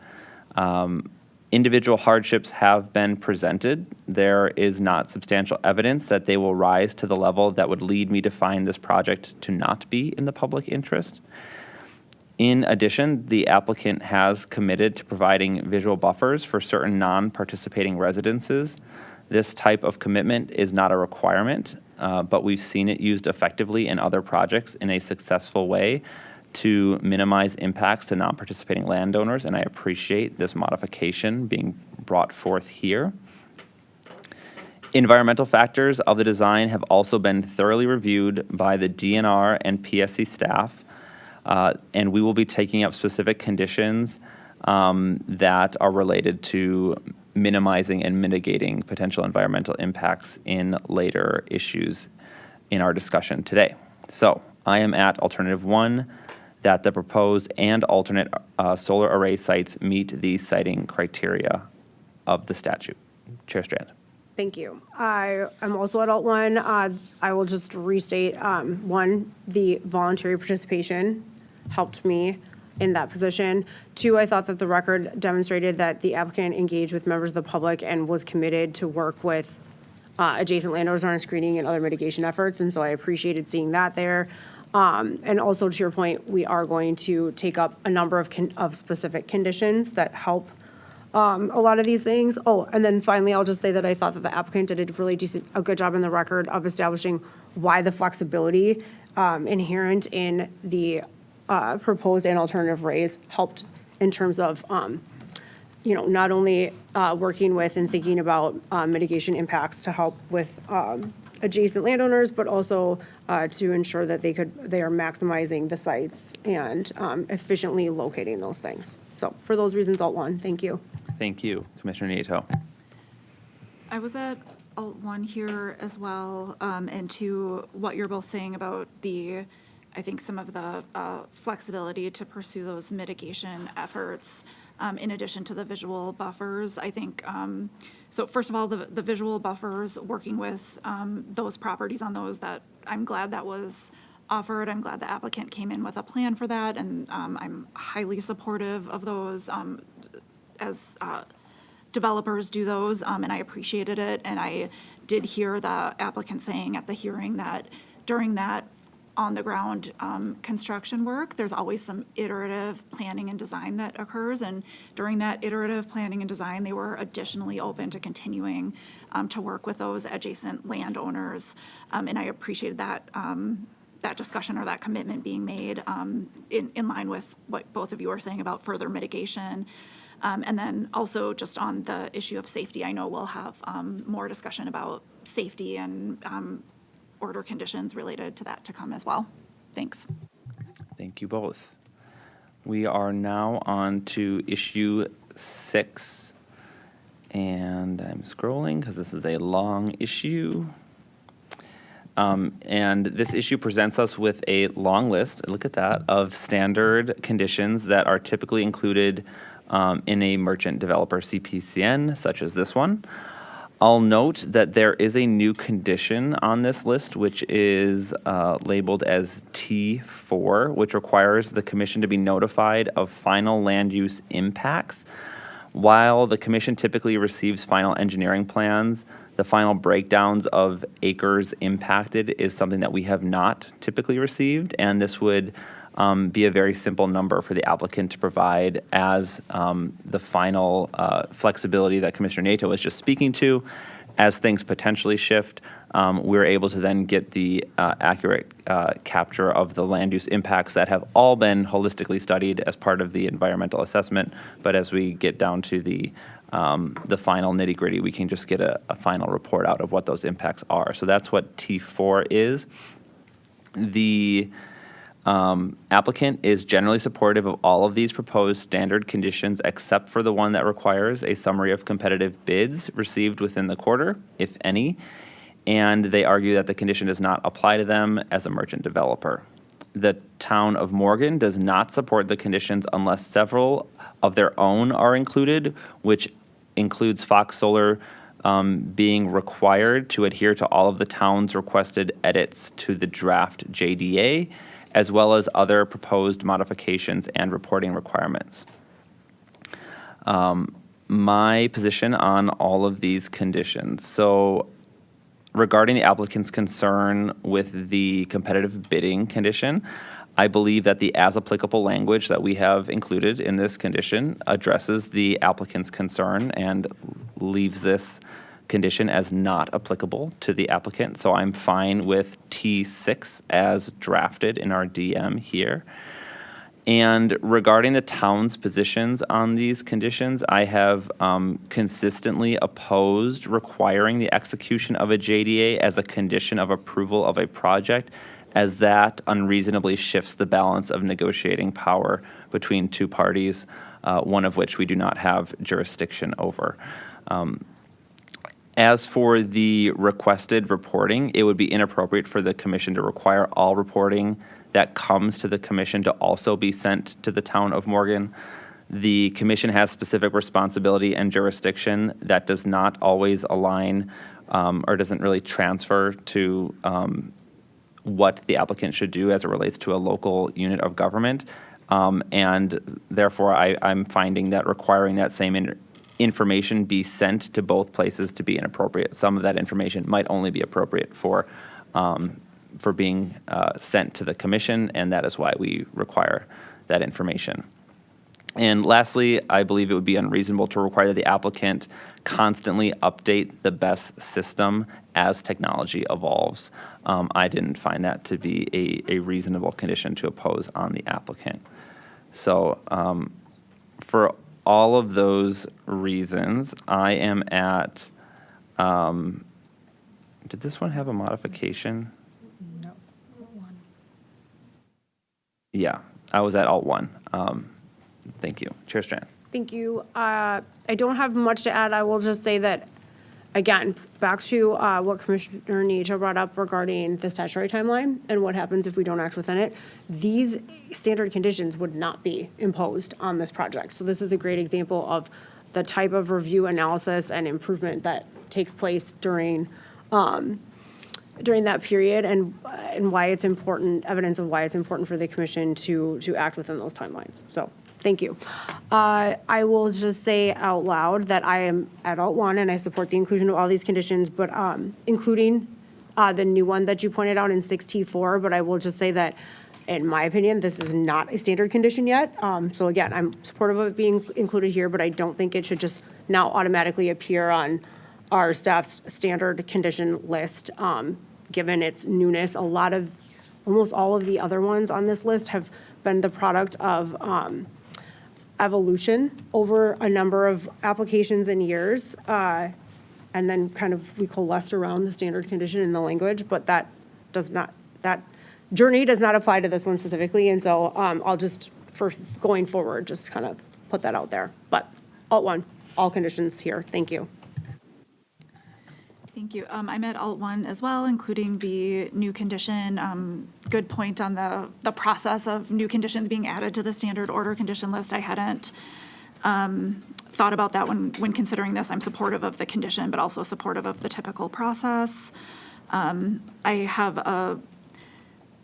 Individual hardships have been presented. There is not substantial evidence that they will rise to the level that would lead me to find this project to not be in the public interest. In addition, the applicant has committed to providing visual buffers for certain non-participating residences. This type of commitment is not a requirement, but we've seen it used effectively in other projects in a successful way to minimize impacts to non-participating landowners, and I appreciate this modification being brought forth here. Environmental factors of the design have also been thoroughly reviewed by the DNR and PSC staff, and we will be taking up specific conditions that are related to minimizing and mitigating potential environmental impacts in later issues in our discussion today. So I am at alternative 1, that the proposed and alternate solar array sites meet the siting criteria of the statute. Chair Strand. Thank you. I am also at Alt 1. I will just restate, 1, the voluntary participation helped me in that position. 2, I thought that the record demonstrated that the applicant engaged with members of the public and was committed to work with adjacent landowners on screening and other mitigation efforts, and so I appreciated seeing that there. And also, to your point, we are going to take up a number of specific conditions that help a lot of these things. Oh, and then finally, I'll just say that I thought that the applicant did a good job in the record of establishing why the flexibility inherent in the proposed and alternative arrays helped in terms of, not only working with and thinking about mitigation impacts to help with adjacent landowners, but also to ensure that they are maximizing the sites and efficiently locating those things. So for those reasons, Alt 1, thank you. Thank you, Commissioner Nieto. I was at Alt 1 here as well, and to what you're both saying about I think some of the flexibility to pursue those mitigation efforts, in addition to the visual buffers. I think, so first of all, the visual buffers, working with those properties on those, that I'm glad that was offered. I'm glad the applicant came in with a plan for that, and I'm highly supportive of those as developers do those, and I appreciated it. And I did hear the applicant saying at the hearing that during that on-the-ground construction work, there's always some iterative planning and design that occurs, and during that iterative planning and design, they were additionally open to continuing to work with those adjacent landowners, and I appreciated that that discussion or that commitment being made in line with what both of you are saying about further mitigation. And then also just on the issue of safety, I know we'll have more discussion about safety and order conditions related to that to come as well. Thanks. Thank you both. We are now on to issue 6. And I'm scrolling because this is a long issue. And this issue presents us with a long list, look at that, of standard conditions that are typically included in a merchant developer CPCN, such as this one. I'll note that there is a new condition on this list, which is labeled as T4, which requires the commission to be notified of final land use impacts. While the commission typically receives final engineering plans, the final breakdowns of acres impacted is something that we have not typically received, and this would be a very simple number for the applicant to provide as the final flexibility that Commissioner Nato was just speaking to. As things potentially shift, we're able to then get the accurate capture of the land use impacts that have all been holistically studied as part of the environmental assessment. But as we get down to the final nitty gritty, we can just get a final report out of what those impacts are. So that's what T4 is. The applicant is generally supportive of all of these proposed standard conditions except for the one that requires a summary of competitive bids received within the quarter, if any, and they argue that the condition does not apply to them as a merchant developer. The town of Morgan does not support the conditions unless several of their own are included, which includes Fox Solar being required to adhere to all of the town's requested edits to the draft JDA, as well as other proposed modifications and reporting requirements. My position on all of these conditions. So regarding the applicant's concern with the competitive bidding condition, I believe that the as applicable language that we have included in this condition addresses the applicant's concern and leaves this condition as not applicable to the applicant. So I'm fine with T6 as drafted in our DM here. And regarding the town's positions on these conditions, I have consistently opposed requiring the execution of a JDA as a condition of approval of a project, as that unreasonably shifts the balance of negotiating power between two parties, one of which we do not have jurisdiction over. As for the requested reporting, it would be inappropriate for the commission to require all reporting that comes to the commission to also be sent to the town of Morgan. The commission has specific responsibility and jurisdiction that does not always align or doesn't really transfer to what the applicant should do as it relates to a local unit of government. And therefore, I'm finding that requiring that same information be sent to both places to be inappropriate. Some of that information might only be appropriate for being sent to the commission, and that is why we require that information. And lastly, I believe it would be unreasonable to require the applicant constantly update the BESS system as technology evolves. I didn't find that to be a reasonable condition to impose on the applicant. So for all of those reasons, I am at, did this one have a modification? No. Yeah, I was at alt 1. Thank you. Chair Strand. Thank you. I don't have much to add. I will just say that, again, back to what Commissioner Nato brought up regarding the statutory timeline and what happens if we don't act within it. These standard conditions would not be imposed on this project. So this is a great example of the type of review, analysis, and improvement that takes place during that period, and why it's important, evidence of why it's important for the commission to act within those timelines. So thank you. I will just say out loud that I am at alt 1 and I support the inclusion of all these conditions, but including the new one that you pointed out in 6T4. But I will just say that, in my opinion, this is not a standard condition yet. So again, I'm supportive of it being included here, but I don't think it should just now automatically appear on our staff's standard condition list, given its newness. Almost all of the other ones on this list have been the product of evolution over a number of applications and years, and then kind of we coalesced around the standard condition in the language, but that journey does not apply to this one specifically. And so I'll just for going forward, just kind of put that out there. But Alt 1, all conditions here. Thank you. Thank you. I'm at Alt 1 as well, including the new condition. Good point on the process of new conditions being added to the standard order condition list. I hadn't thought about that when considering this. I'm supportive of the condition, but also supportive of the typical process. I have a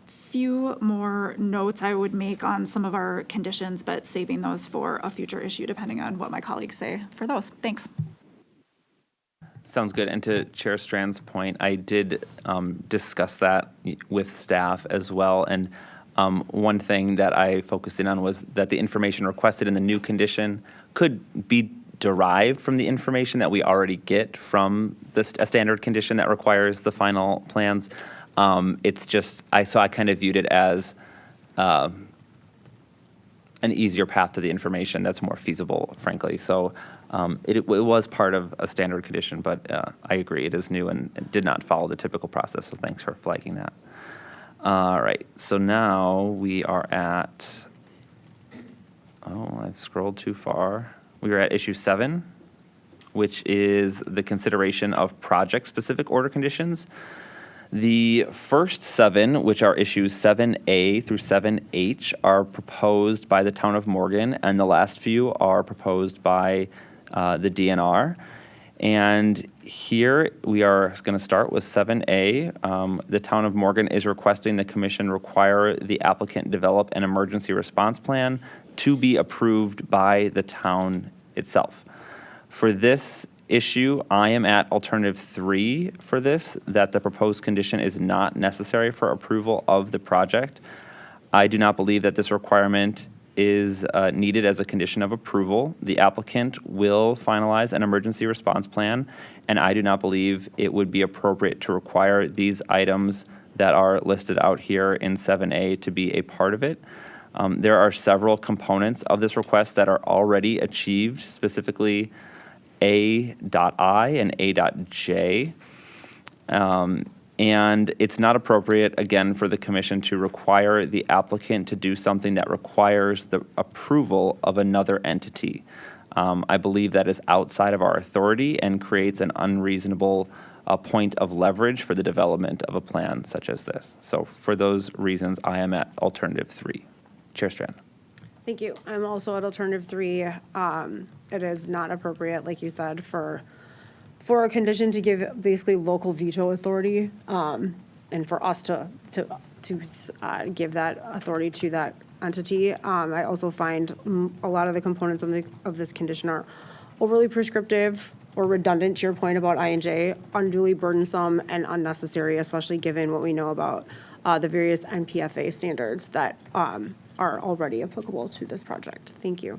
few more notes I would make on some of our conditions, but saving those for a future issue, depending on what my colleagues say for those. Thanks. Sounds good. And to Chair Strand's point, I did discuss that with staff as well. And one thing that I focused in on was that the information requested in the new condition could be derived from the information that we already get from a standard condition that requires the final plans. It's just, I kind of viewed it as an easier path to the information that's more feasible, frankly. So it was part of a standard condition, but I agree, it is new and it did not follow the typical process, so thanks for flagging that. All right, so now we are at, I've scrolled too far. We are at issue 7, which is the consideration of project-specific order conditions. The first 7, which are issues 7A through 7H, are proposed by the town of Morgan, and the last few are proposed by the DNR. And here we are going to start with 7A. The town of Morgan is requesting the commission require the applicant develop an emergency response plan to be approved by the town itself. For this issue, I am at alternative 3 for this, that the proposed condition is not necessary for approval of the project. I do not believe that this requirement is needed as a condition of approval. The applicant will finalize an emergency response plan, and I do not believe it would be appropriate to require these items that are listed out here in 7A to be a part of it. There are several components of this request that are already achieved, specifically A.I and A.J. And it's not appropriate, again, for the commission to require the applicant to do something that requires the approval of another entity. I believe that is outside of our authority and creates an unreasonable point of leverage for the development of a plan such as this. So for those reasons, I am at alternative 3. Chair Strand. Thank you. I'm also at alternative 3. It is not appropriate, like you said, for a condition to give basically local veto authority, and for us to give that authority to that entity. I also find a lot of the components of this condition are overly prescriptive or redundant, to your point about I&J, unduly burdensome and unnecessary, especially given what we know about the various NPFA standards that are already applicable to this project. Thank you.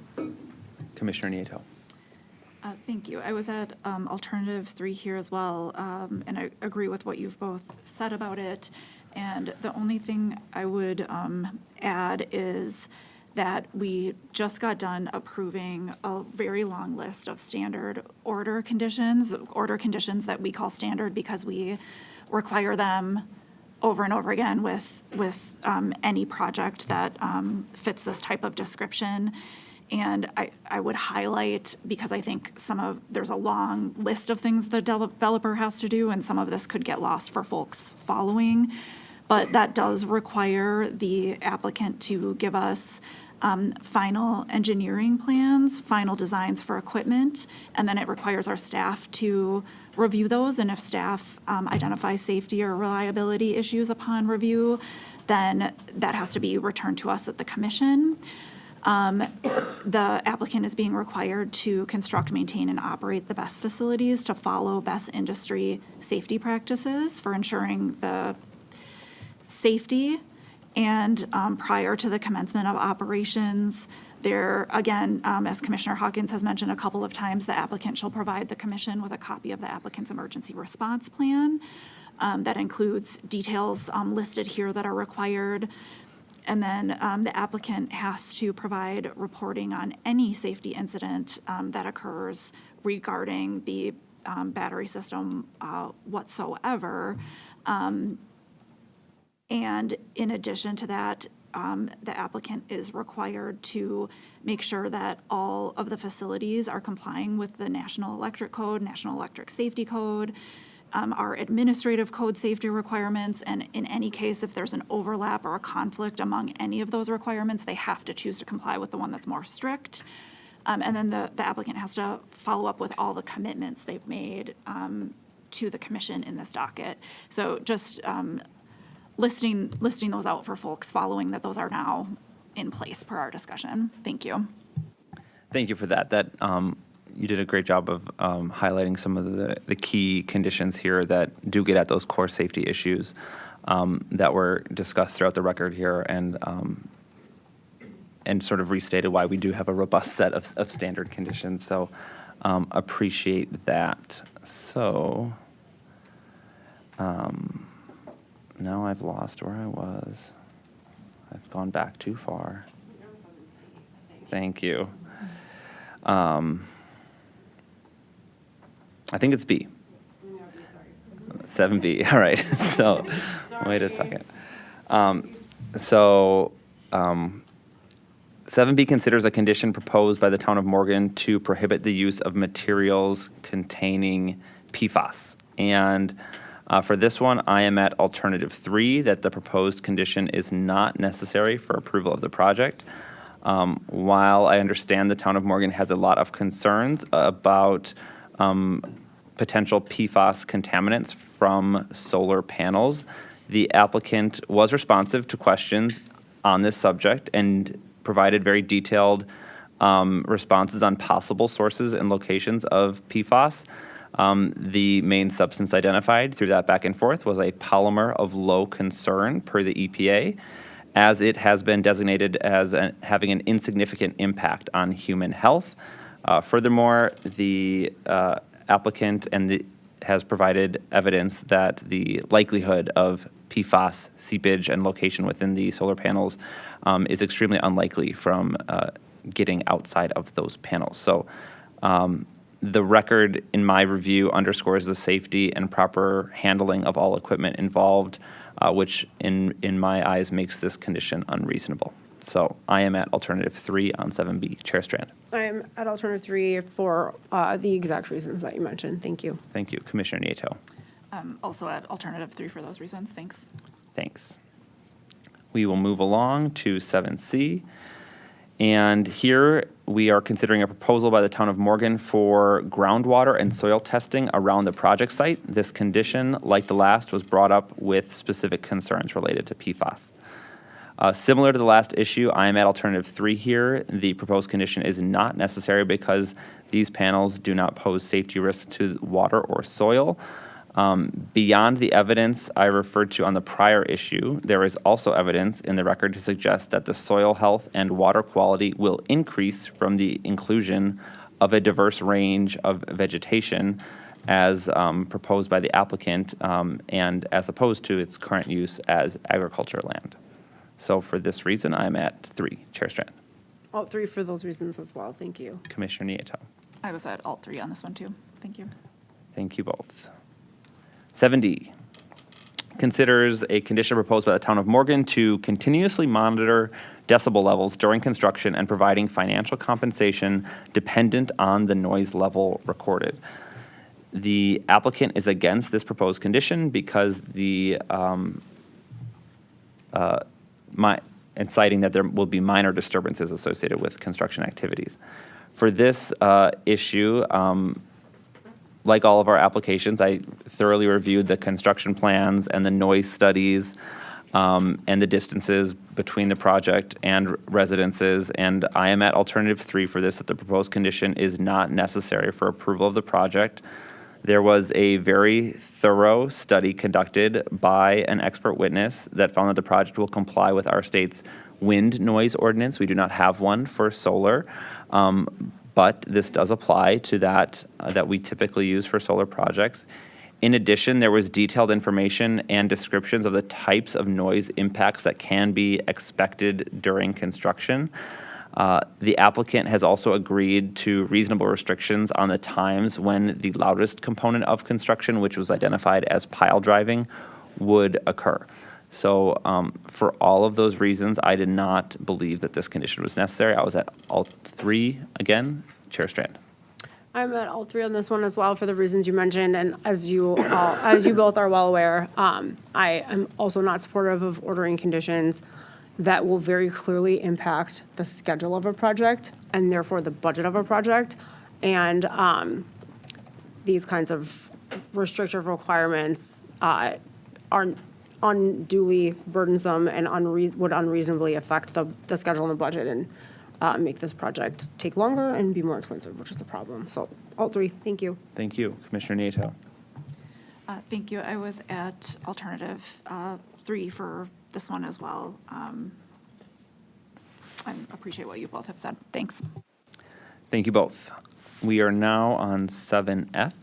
Commissioner Nieto. Thank you. I was at alternative 3 here as well, and I agree with what you've both said about it. And the only thing I would add is that we just got done approving a very long list of standard order conditions that we call standard because we require them over and over again with any project that fits this type of description. And I would highlight, because I think there's a long list of things the developer has to do, and some of this could get lost for folks following. But that does require the applicant to give us final engineering plans, final designs for equipment, and then it requires our staff to review those. And if staff identify safety or reliability issues upon review, then that has to be returned to us at the commission. The applicant is being required to construct, maintain, and operate the best facilities to follow best industry safety practices for ensuring the safety. And prior to the commencement of operations, there, again, as Commissioner Hawkins has mentioned a couple of times, the applicant shall provide the commission with a copy of the applicant's emergency response plan. That includes details listed here that are required. And then the applicant has to provide reporting on any safety incident that occurs regarding the battery system whatsoever. And in addition to that, the applicant is required to make sure that all of the facilities are complying with the National Electric Code, National Electric Safety Code, our administrative code safety requirements, and in any case, if there's an overlap or a conflict among any of those requirements, they have to choose to comply with the one that's more strict. And then the applicant has to follow up with all the commitments they've made to the commission in this docket. So just listing those out for folks, following that those are now in place per our discussion. Thank you. Thank you for that. You did a great job of highlighting some of the key conditions here that do get at those core safety issues that were discussed throughout the record here, and sort of restated why we do have a robust set of standard conditions. So appreciate that. So now I've lost where I was. I've gone back too far. Thank you. I think it's B. 7B, all right. So, wait a second. 7B considers a condition proposed by the town of Morgan to prohibit the use of materials containing PFAS. And for this one, I am at alternative 3, that the proposed condition is not necessary for approval of the project. While I understand the town of Morgan has a lot of concerns about potential PFAS contaminants from solar panels, the applicant was responsive to questions on this subject and provided very detailed responses on possible sources and locations of PFAS. The main substance identified through that back and forth was a polymer of low concern per the EPA, as it has been designated as having an insignificant impact on human health. Furthermore, the applicant has provided evidence that the likelihood of PFAS seepage and location within the solar panels is extremely unlikely from getting outside of those panels. So the record, in my review, underscores the safety and proper handling of all equipment involved, which in my eyes makes this condition unreasonable. So I am at alternative 3 on 7B. Chair Strand. I am at alternative 3 for the exact reasons that you mentioned. Thank you. Thank you. Commissioner Nieto. Also at alternative 3 for those reasons. Thanks. Thanks. We will move along to 7C. And here we are considering a proposal by the town of Morgan for groundwater and soil testing around the project site. This condition, like the last, was brought up with specific concerns related to PFAS. Similar to the last issue, I am at alternative 3 here. The proposed condition is not necessary because these panels do not pose safety risks to water or soil. Beyond the evidence I referred to on the prior issue, there is also evidence in the record to suggest that the soil health and water quality will increase from the inclusion of a diverse range of vegetation as proposed by the applicant and as opposed to its current use as agriculture land. So for this reason, I'm at 3. Chair Strand. All 3 for those reasons as well. Thank you. Commissioner Nieto. I was at alt 3 on this one too. Thank you. Thank you both. 7D considers a condition proposed by the town of Morgan to continuously monitor decibel levels during construction and providing financial compensation dependent on the noise level recorded. The applicant is against this proposed condition because and citing that there will be minor disturbances associated with construction activities. For this issue, like all of our applications, I thoroughly reviewed the construction plans and the noise studies and the distances between the project and residences, and I am at alternative 3 for this, that the proposed condition is not necessary for approval of the project. There was a very thorough study conducted by an expert witness that found that the project will comply with our state's wind noise ordinance. We do not have one for solar, but this does apply to that we typically use for solar projects. In addition, there was detailed information and descriptions of the types of noise impacts that can be expected during construction. The applicant has also agreed to reasonable restrictions on the times when the loudest component of construction, which was identified as pile driving, would occur. So for all of those reasons, I did not believe that this condition was necessary. I was at all 3 again. Chair Strand. I'm at all 3 on this one as well for the reasons you mentioned, and as you both are well aware, I am also not supportive of ordering conditions that will very clearly impact the schedule of a project and therefore the budget of a project. And these kinds of restrictive requirements are unduly burdensome and would unreasonably affect the schedule and the budget and make this project take longer and be more expensive, which is a problem. So all 3, thank you. Thank you. Commissioner Nieto. Thank you. I was at alternative 3 for this one as well. I appreciate what you both have said. Thanks. Thank you both. We are now on 7F.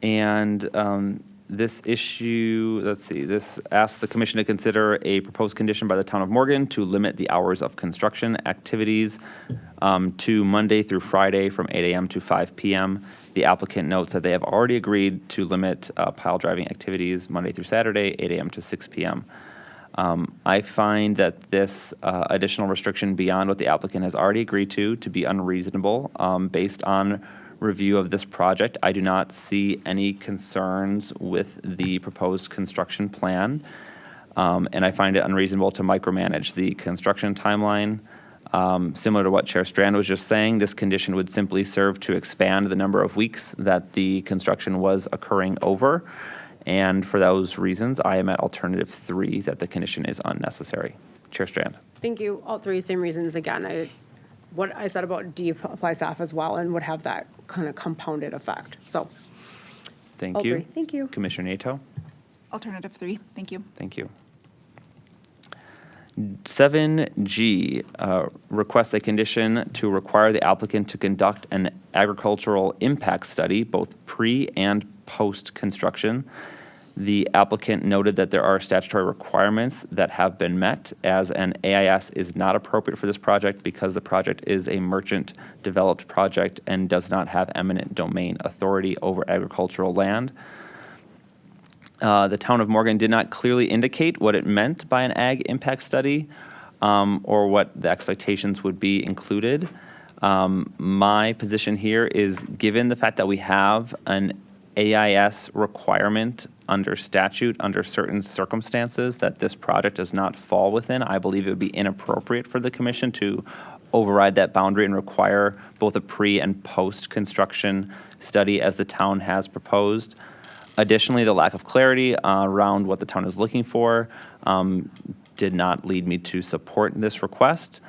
And this issue, let's see, this asks the commission to consider a proposed condition by the town of Morgan to limit the hours of construction activities to Monday through Friday from 8 a.m. to 5 p.m. The applicant notes that they have already agreed to limit pile driving activities Monday through Saturday, 8 a.m. to 6 p.m. I find that this additional restriction beyond what the applicant has already agreed to be unreasonable based on review of this project. I do not see any concerns with the proposed construction plan, and I find it unreasonable to micromanage the construction timeline. Similar to what Chair Strand was just saying, this condition would simply serve to expand the number of weeks that the construction was occurring over. And for those reasons, I am at alternative 3, that the condition is unnecessary. Chair Strand. Thank you. All 3 same reasons. Again, what I said about D applies to F as well and would have that kind of compounded effect. So Thank all you. 3, thank you. Commissioner Nato. Alternative 3. Thank you. Thank you. 7G requests a condition to require the applicant to conduct an agricultural impact study, both pre and post-construction. The applicant noted that there are statutory requirements that have been met, as an AIS is not appropriate for this project because the project is a merchant-developed project and does not have eminent domain authority over agricultural land. The town of Morgan did not clearly indicate what it meant by an ag impact study or what the expectations would be included. My position here is, given the fact that we have an AIS requirement under statute, under certain circumstances, that this project does not fall within, I believe it would be inappropriate for the commission to override that boundary and require both a pre and post-construction study as the town has proposed. Additionally, the lack of clarity around what the town is looking for did not lead me to support this request.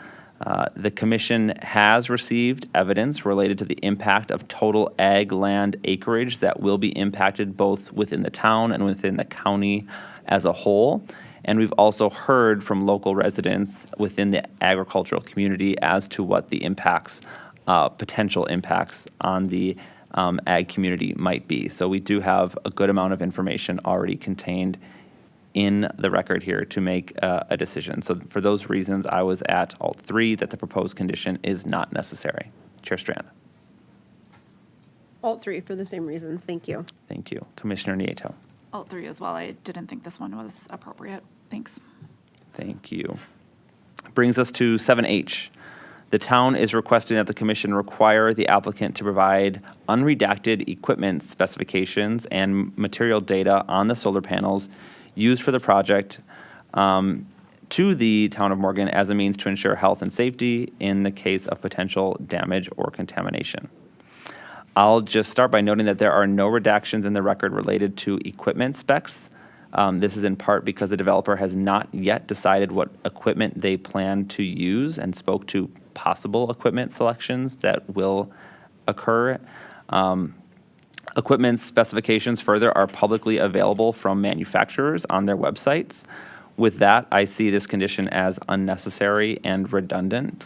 The commission has received evidence related to the impact of total ag land acreage that will be impacted both within the town and within the county as a whole. And we've also heard from local residents within the agricultural community as to what the impacts, potential impacts on the ag community might be. So we do have a good amount of information already contained in the record here to make a decision. So for those reasons, I was at alt 3, that the proposed condition is not necessary. Chair Strand. All 3 for the same reasons. Thank you. Thank you. Commissioner Nieto. Alt 3 as well. I didn't think this one was appropriate. Thanks. Thank you. Brings us to 7H. The town is requesting that the commission require the applicant to provide unredacted equipment specifications and material data on the solar panels used for the project to the town of Morgan as a means to ensure health and safety in the case of potential damage or contamination. I'll just start by noting that there are no redactions in the record related to equipment specs. This is in part because the developer has not yet decided what equipment they plan to use and spoke to possible equipment selections that will occur. Equipment specifications further are publicly available from manufacturers on their websites. With that, I see this condition as unnecessary and redundant.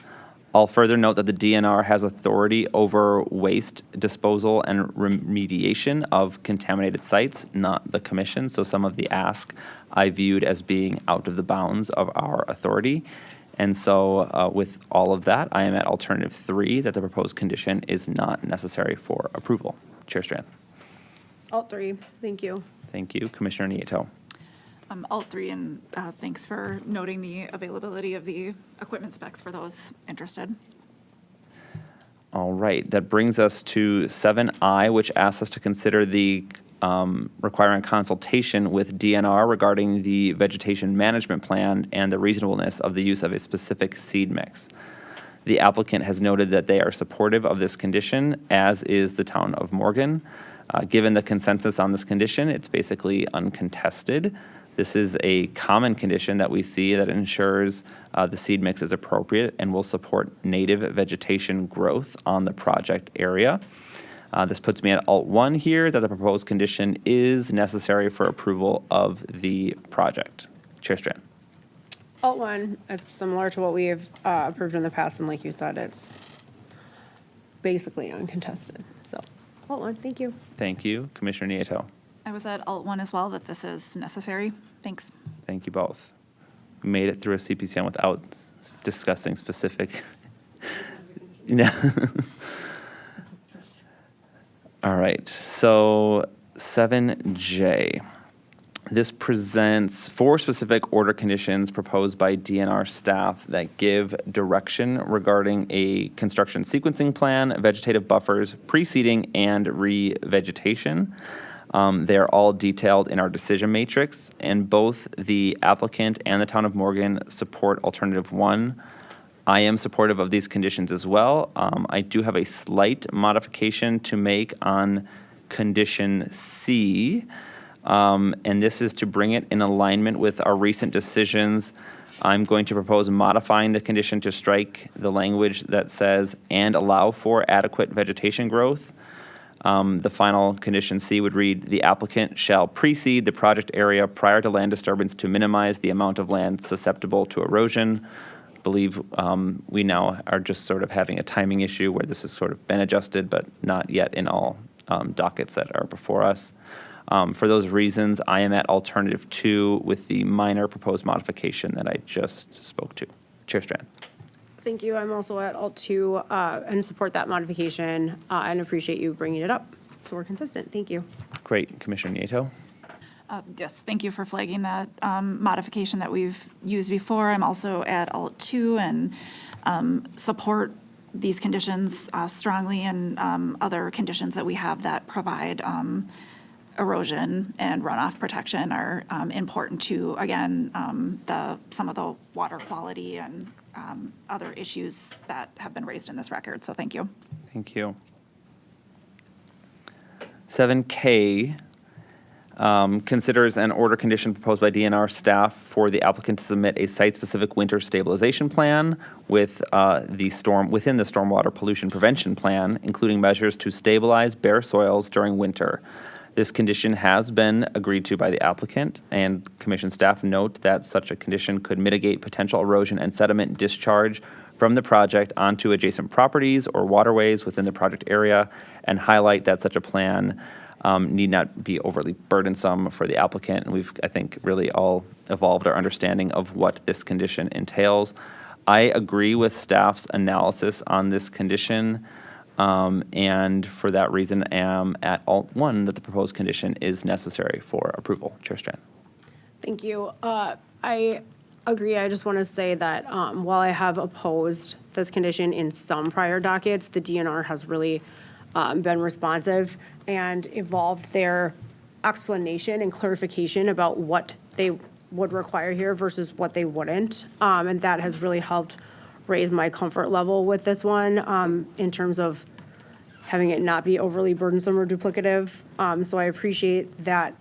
I'll further note that the DNR has authority over waste disposal and remediation of contaminated sites, not the commission. So some of the ask I viewed as being out of the bounds of our authority. And so with all of that, I am at alternative 3, that the proposed condition is not necessary for approval. Chair Strand. All 3, thank you. Thank you. Commissioner Nieto. Alt 3, and thanks for noting the availability of the equipment specs for those interested. All right, that brings us to 7I, which asks us to consider the requiring consultation with DNR regarding the vegetation management plan and the reasonableness of the use of a specific seed mix. The applicant has noted that they are supportive of this condition, as is the town of Morgan. Given the consensus on this condition, it's basically uncontested. This is a common condition that we see that ensures the seed mix is appropriate and will support native vegetation growth on the project area. This puts me at Alt 1 here, that the proposed condition is necessary for approval of the project. Chair Strand. Alt 1, it's similar to what we have approved in the past, and like you said, it's basically uncontested. So, Alt 1, thank you. Thank you. Commissioner Nieto. I was at Alt 1 as well, that this is necessary. Thanks. Thank you both. We made it through a CPCN without discussing specific. Yeah. All right, so 7J. This presents 4 specific order conditions proposed by DNR staff that give direction regarding a construction sequencing plan, vegetative buffers, pre-seeding, and re-vegetation. They're all detailed in our decision matrix, and both the applicant and the town of Morgan support alternative 1. I am supportive of these conditions as well. I do have a slight modification to make on condition C. And this is to bring it in alignment with our recent decisions. I'm going to propose modifying the condition to strike the language that says, and allow for adequate vegetation growth. The final condition C would read, the applicant shall precede the project area prior to land disturbance to minimize the amount of land susceptible to erosion. I believe we now are just sort of having a timing issue where this has sort of been adjusted, but not yet in all dockets that are before us. For those reasons, I am at alternative 2 with the minor proposed modification that I just spoke to. Chair Strand. Thank you. I'm also at Alt 2 and support that modification and appreciate you bringing it up. So we're consistent. Thank you. Great. Commissioner Nieto. Yes, thank you for flagging that modification that we've used before. I'm also at Alt 2 and support these conditions strongly, and other conditions that we have that provide erosion and runoff protection are important to, again, some of the water quality and other issues that have been raised in this record. So thank you. Thank you. 7K considers an order condition proposed by DNR staff for the applicant to submit a site-specific winter stabilization plan with within the stormwater pollution prevention plan, including measures to stabilize bare soils during winter. This condition has been agreed to by the applicant, and commission staff note that such a condition could mitigate potential erosion and sediment discharge from the project onto adjacent properties or waterways within the project area, and highlight that such a plan need not be overly burdensome for the applicant. And we've, I think, really all evolved our understanding of what this condition entails. I agree with staff's analysis on this condition, and for that reason am at Alt 1 that the proposed condition is necessary for approval. Chair Strand. Thank you. I agree. I just want to say that while I have opposed this condition in some prior dockets, the DNR has really been responsive and evolved their explanation and clarification about what they would require here versus what they wouldn't. And that has really helped raise my comfort level with this one in terms of having it not be overly burdensome or duplicative. So I appreciate that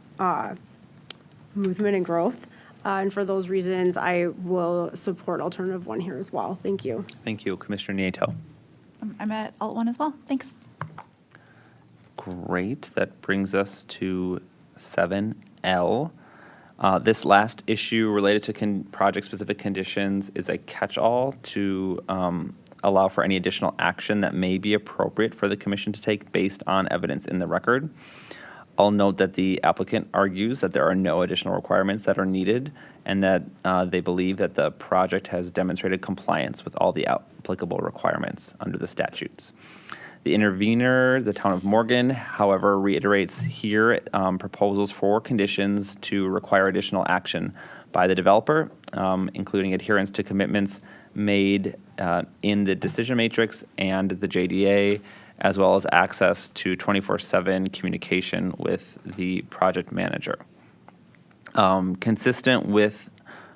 movement and growth. And for those reasons, I will support alternative 1 here as well. Thank you. Thank you. Commissioner Nieto. I'm at Alt 1 as well. Thanks. Great. That brings us to 7L. This last issue related to project-specific conditions is a catch-all to allow for any additional action that may be appropriate for the commission to take based on evidence in the record. I'll note that the applicant argues that there are no additional requirements that are needed, and that they believe that the project has demonstrated compliance with all the applicable requirements under the statutes. The intervener, the town of Morgan, however, reiterates here proposals for conditions to require additional action by the developer, including adherence to commitments made in the decision matrix and the JDA, as well as access to 24/7 communication with the project manager. Consistent with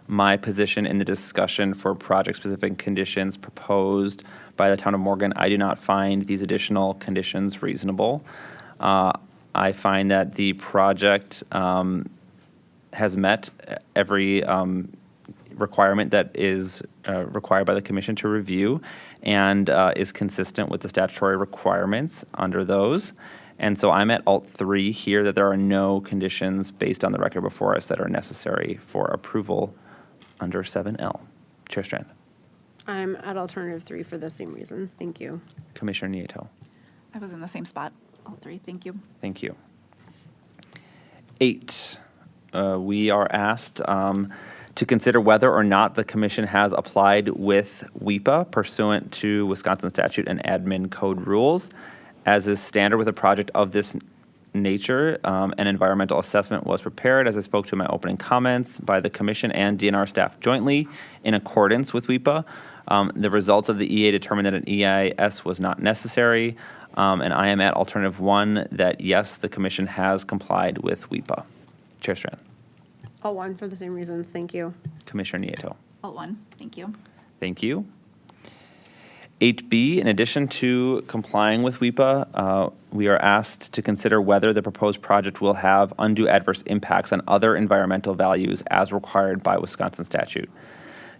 my position in the discussion for project-specific conditions proposed by the town of Morgan, I do not find these additional conditions reasonable. I find that the project has met every requirement that is required by the commission to review and is consistent with the statutory requirements under those. And so I'm at Alt 3 here, that there are no conditions based on the record before us that are necessary for approval under 7L. Chair Strand. I'm at alternative 3 for the same reasons. Thank you. Commissioner Nieto. I was in the same spot. All three, thank you. Thank you. 8, we are asked to consider whether or not the commission has applied with WEPA pursuant to Wisconsin statute and admin code rules. As is standard with a project of this nature, an environmental assessment was prepared, as I spoke to in my opening comments, by the commission and DNR staff jointly in accordance with WEPA. The results of the EA determined that an EIS was not necessary, and I am at alternative 1 that yes, the commission has complied with WEPA. Chair Strand. Alt 1 for the same reasons. Thank you. Commissioner Nieto. Alt 1, thank you. Thank you. 8B, in addition to complying with WEPA, we are asked to consider whether the proposed project will have undue adverse impacts on other environmental values as required by Wisconsin statute.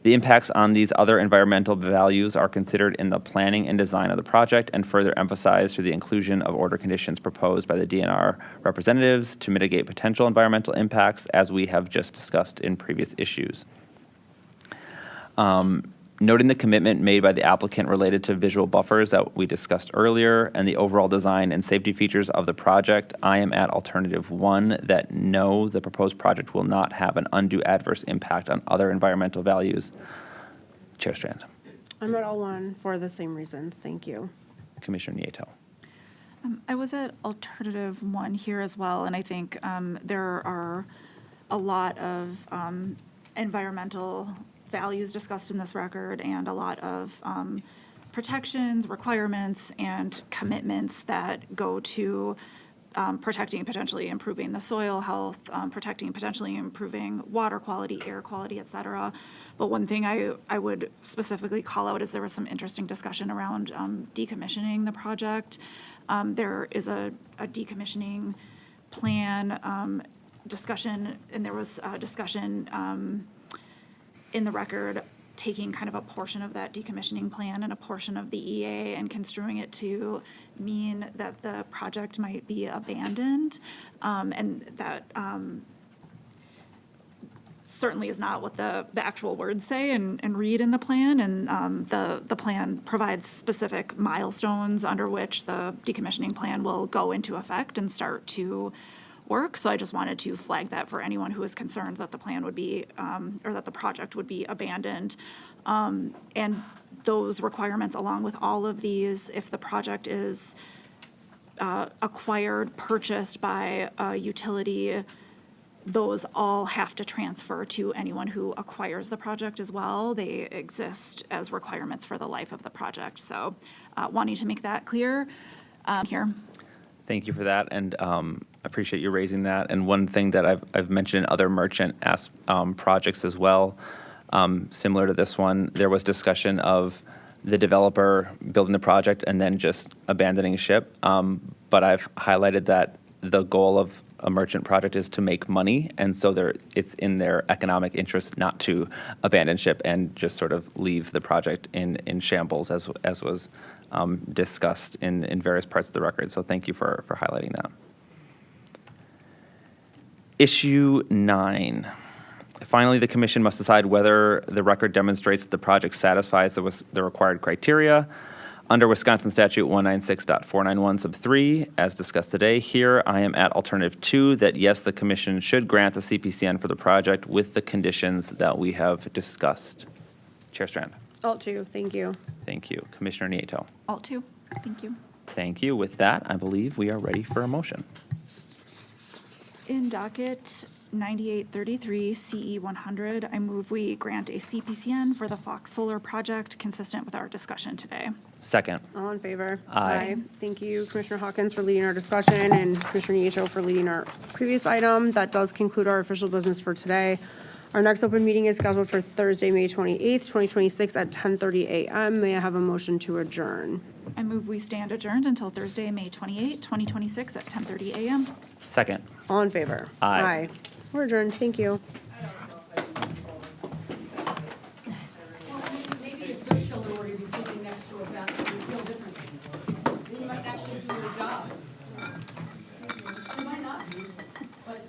The impacts on these other environmental values are considered in the planning and design of the project and further emphasized through the inclusion of order conditions proposed by the DNR representatives to mitigate potential environmental impacts, as we have just discussed in previous issues. Noting the commitment made by the applicant related to visual buffers that we discussed earlier and the overall design and safety features of the project, I am at alternative 1 that no, the proposed project will not have an undue adverse impact on other environmental values. Chair Strand. I'm at Alt 1 for the same reasons. Thank you. Commissioner Nieto. I was at alternative 1 here as well, and I think there are a lot of environmental values discussed in this record and a lot of protections, requirements, and commitments that go to protecting, potentially improving the soil health, protecting, potentially improving water quality, air quality, et cetera. But one thing I would specifically call out is there was some interesting discussion around decommissioning the project. There is a decommissioning plan discussion, and there was a discussion in the record taking kind of a portion of that decommissioning plan and a portion of the EA and construing it to mean that the project might be abandoned, and that certainly is not what the actual words say and read in the plan, and the plan provides specific milestones under which the decommissioning plan will go into effect and start to work. So I just wanted to flag that for anyone who is concerned that the plan would be, or that the project would be abandoned. And those requirements, along with all of these, if the project is acquired, purchased by a utility, those all have to transfer to anyone who acquires the project as well. They exist as requirements for the life of the project. So wanting to make that clear here. Thank you for that, and appreciate you raising that. And one thing that I've mentioned in other merchant projects as well, similar to this one, there was discussion of the developer building the project and then just abandoning ship. But I've highlighted that the goal of a merchant project is to make money, and so it's in their economic interest not to abandon ship and just sort of leave the project in shambles, as was discussed in various parts of the record. So thank you for highlighting that. Issue 9. Finally, the commission must decide whether the record demonstrates that the project satisfies the required criteria. Under Wisconsin Statute 196.491 sub 3, as discussed today, here I am at alternative 2 that yes, the commission should grant the CPCN for the project with the conditions that we have discussed. Chair Strand. Alt 2. Thank you. Thank you. Commissioner Nieto. Alt 2, thank you. Thank you. With that, I believe we are ready for a motion. In docket 9833 CE 100, I move we grant a CPCN for the Fox Solar Project consistent with our discussion today. Second. All in favor? Aye. Thank you, Commissioner Hawkins, for leading our discussion, and Commissioner Nieto for leading our previous item. That does conclude our official business for today. Our next open meeting is scheduled for Thursday, May 28th, 2026 at 10:30 a.m. May I have a motion to adjourn? I move we stand adjourned until Thursday, May 28, 2026 at 10:30 a.m. Second. All in favor? Aye. We're adjourned. Thank you. Maybe if your children were to be sleeping next to a bed, it would feel different.